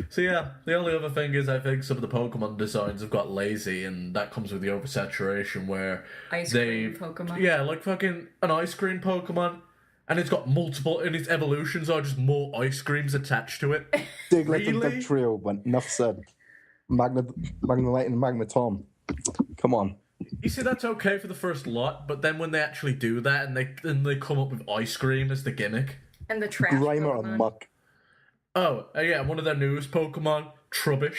So yeah, the only other thing is I think some of the Pokemon designs have got lazy, and that comes with the oversaturation where Ice cream Pokemon. Yeah, like fucking an ice cream Pokemon, and it's got multiple, and its evolutions are just more ice creams attached to it. Diglett and Really? Dugtrio, but enough said. Magnemite and Magneton. Come on. You see, that's okay for the first lot, but then when they actually do that and they come up with ice cream as the gimmick. And the trash Grimer Pokemon. and Muck. Oh, yeah, one of their newest Pokemon, Trubbish.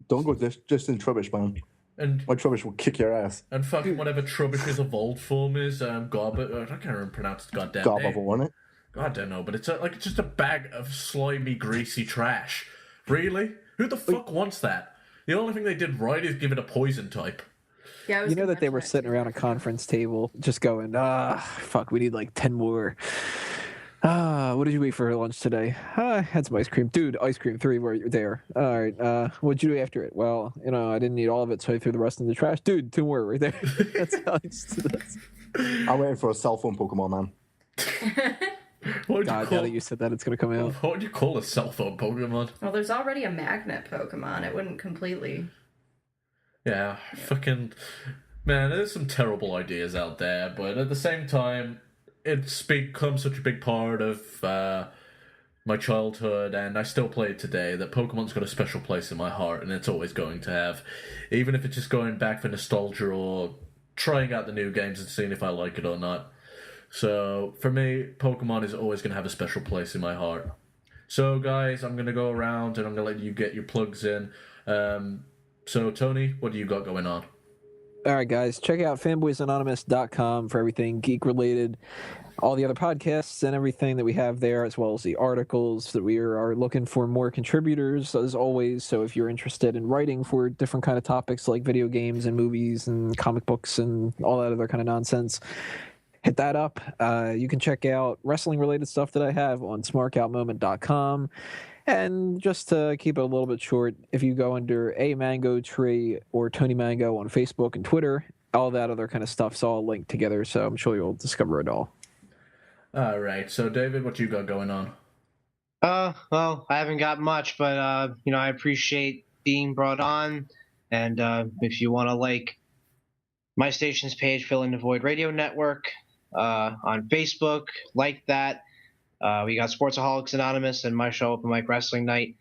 Don't go just in Trubbish, man. And My Trubbish will kick your ass. fucking whatever Trubbish's evolved form is, Garbage. I can't even pronounce its goddamn Garbo, name. wasn't it? I don't know, but it's it's just a bag of slimy, greasy trash. Really? Who the fuck wants that? The only thing they did right is give it a poison type. Yeah, I was You know gonna that they were mention sitting too. around a conference table just going, fuck, we need like 10 more. What did you eat for lunch today? I had some ice cream. Dude, ice cream 3, where you're there. All right, what'd you do after it? Well, I didn't eat all of it, so I threw the rest in the trash. Dude, 2 more right there. That's how I'm waiting for a cell phone Pokemon, man. What would God, you now call? that you said that, it's going to come out. What would you call a cell phone Pokemon? Well, there's already a magnet Pokemon. It wouldn't completely. Yeah, fucking man. There's some terrible ideas out there, but at the same time, it's become such a big part of my childhood, and I still play it today. That Pokemon's got a special place in my heart, and it's always going to have, even if it's just going back for nostalgia or trying out the new games and seeing if I like it or not. So for me, Pokemon is always going to have a special place in my heart. So, guys, I'm going to go around and I'm going to let you get your plugs in. So, Tony, what do you got going on? All right, guys, check out fanboysanonymous.com for everything geek-related, all the other podcasts and everything that we have there, as well as the articles that we are looking for more contributors, as always. So if you're interested in writing for different kind of topics like video games and movies and comic books and all that other kind of nonsense, hit that up. You can check out wrestling-related stuff that I have on smarkoutmoment.com. And just to keep it a little bit short, if you go under A Mango Tree or Tony Mango on Facebook and Twitter, all that other kind of stuff's all linked together, so I'm sure you'll discover it all. All right. So, David, what you got going on? Well, I haven't got much, but I appreciate being brought on. And if you want to like my station's page, Fill in the Void Radio Network, on Facebook, like that. We got Sportsaholics Anonymous and my show, Open Mic Wrestling Night,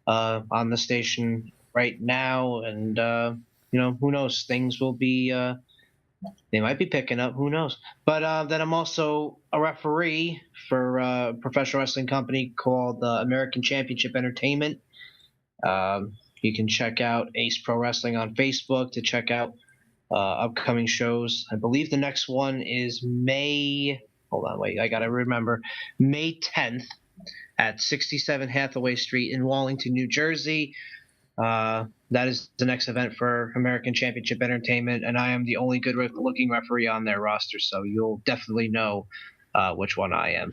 on the station right now. And, who knows? Things will be, they might be picking up. Who knows? But then I'm also a referee for a professional wrestling company called American Championship Entertainment. You can check out Ace Pro Wrestling on Facebook to check out upcoming shows. I believe the next one is May 10th at 67 Hathaway Street in Wallington, New Jersey. That is the next event for American Championship Entertainment, and I am the only good-looking referee on their roster, so you'll definitely know which one I am.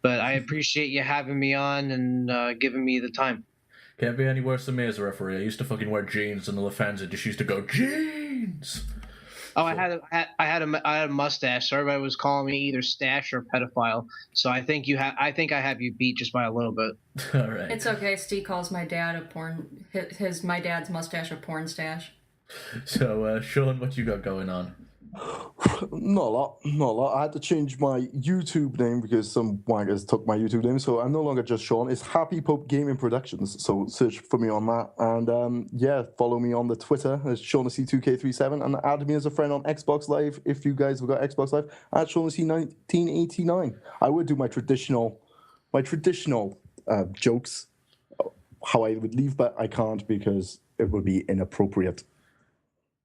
But I appreciate you having me on and giving me the time. Can't be any worse than me as a referee. I used to fucking wear jeans, and the fans just used to go, jeans! Oh, I had a mustache, so everybody was calling me either stash or pedophile. So I think I have you beat just by a little bit. All right. It's okay. Steve calls my dad my dad's mustache a porn stash. So, Shaun, what you got going on? Not a lot. I had to change my YouTube name because some wankers took my YouTube name, so I'm no longer just Shaun. It's Happy Pope Gaming Productions, so search for me on that. And follow me on the Twitter. It's ShaughnC2K37, and add me as a friend on Xbox Live if you guys have got Xbox Live at ShaughnC1989. I would do my traditional jokes, how I would leave, but I can't because it would be inappropriate.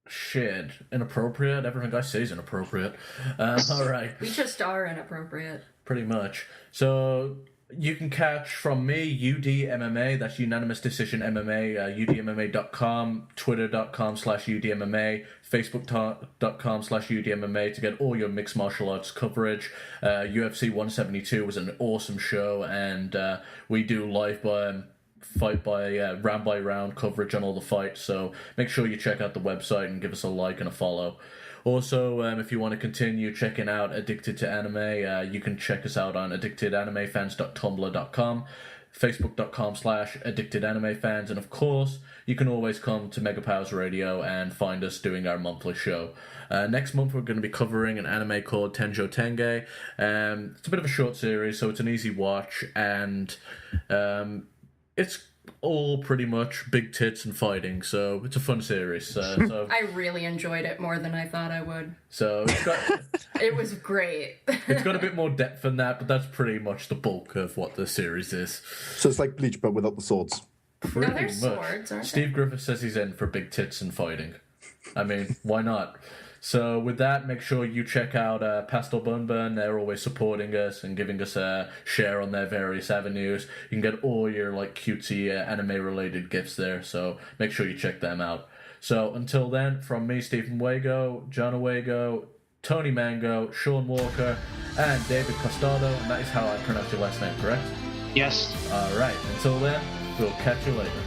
Shit, inappropriate? Everything I say is inappropriate. All right. We just are inappropriate. Pretty much. So you can catch from me, UDMMA, that's Unanimous Decision MMA, UDMMA.com, Twitter.com/UDMMA, Facebook.com/UDMMA to get all your mixed martial arts coverage. UFC 172 was an awesome show, and we do live fight by round by round coverage on all the fights, so make sure you check out the website and give us a like and a follow. Also, if you want to continue checking out Addicted to Anime, you can check us out on addictedanimefans.tumblr.com, facebook.com/addictedanimefans, and of course you can always come to Mega Powers Radio and find us doing our monthly show. Next month we're going to be covering an anime called Tenjo Tenge. It's a bit of a short series, so it's an easy watch, and it's all pretty much big tits and fighting, so it's a fun series. So I really enjoyed it more than I thought I would. So it was great. It's got a bit more depth than that, but that's pretty much the bulk of what the series is. So it's like Bleach, but without the swords. Pretty there's much. swords, aren't Steve Griffith says he's in for big tits and fighting. I mean, why not? So with that, make sure you check out Pastel Bunburn. They're always supporting us and giving us a share on their various avenues. You can get all your cutesy anime-related gifts there, so make sure you check them out. So until then, from me, Stephen Wago, Johnna Wago, Tony Mango, Shaun Walker, and David Castaldo, and that is how I pronounce your last name, correct? Yes. All right. Until then, we'll catch you later.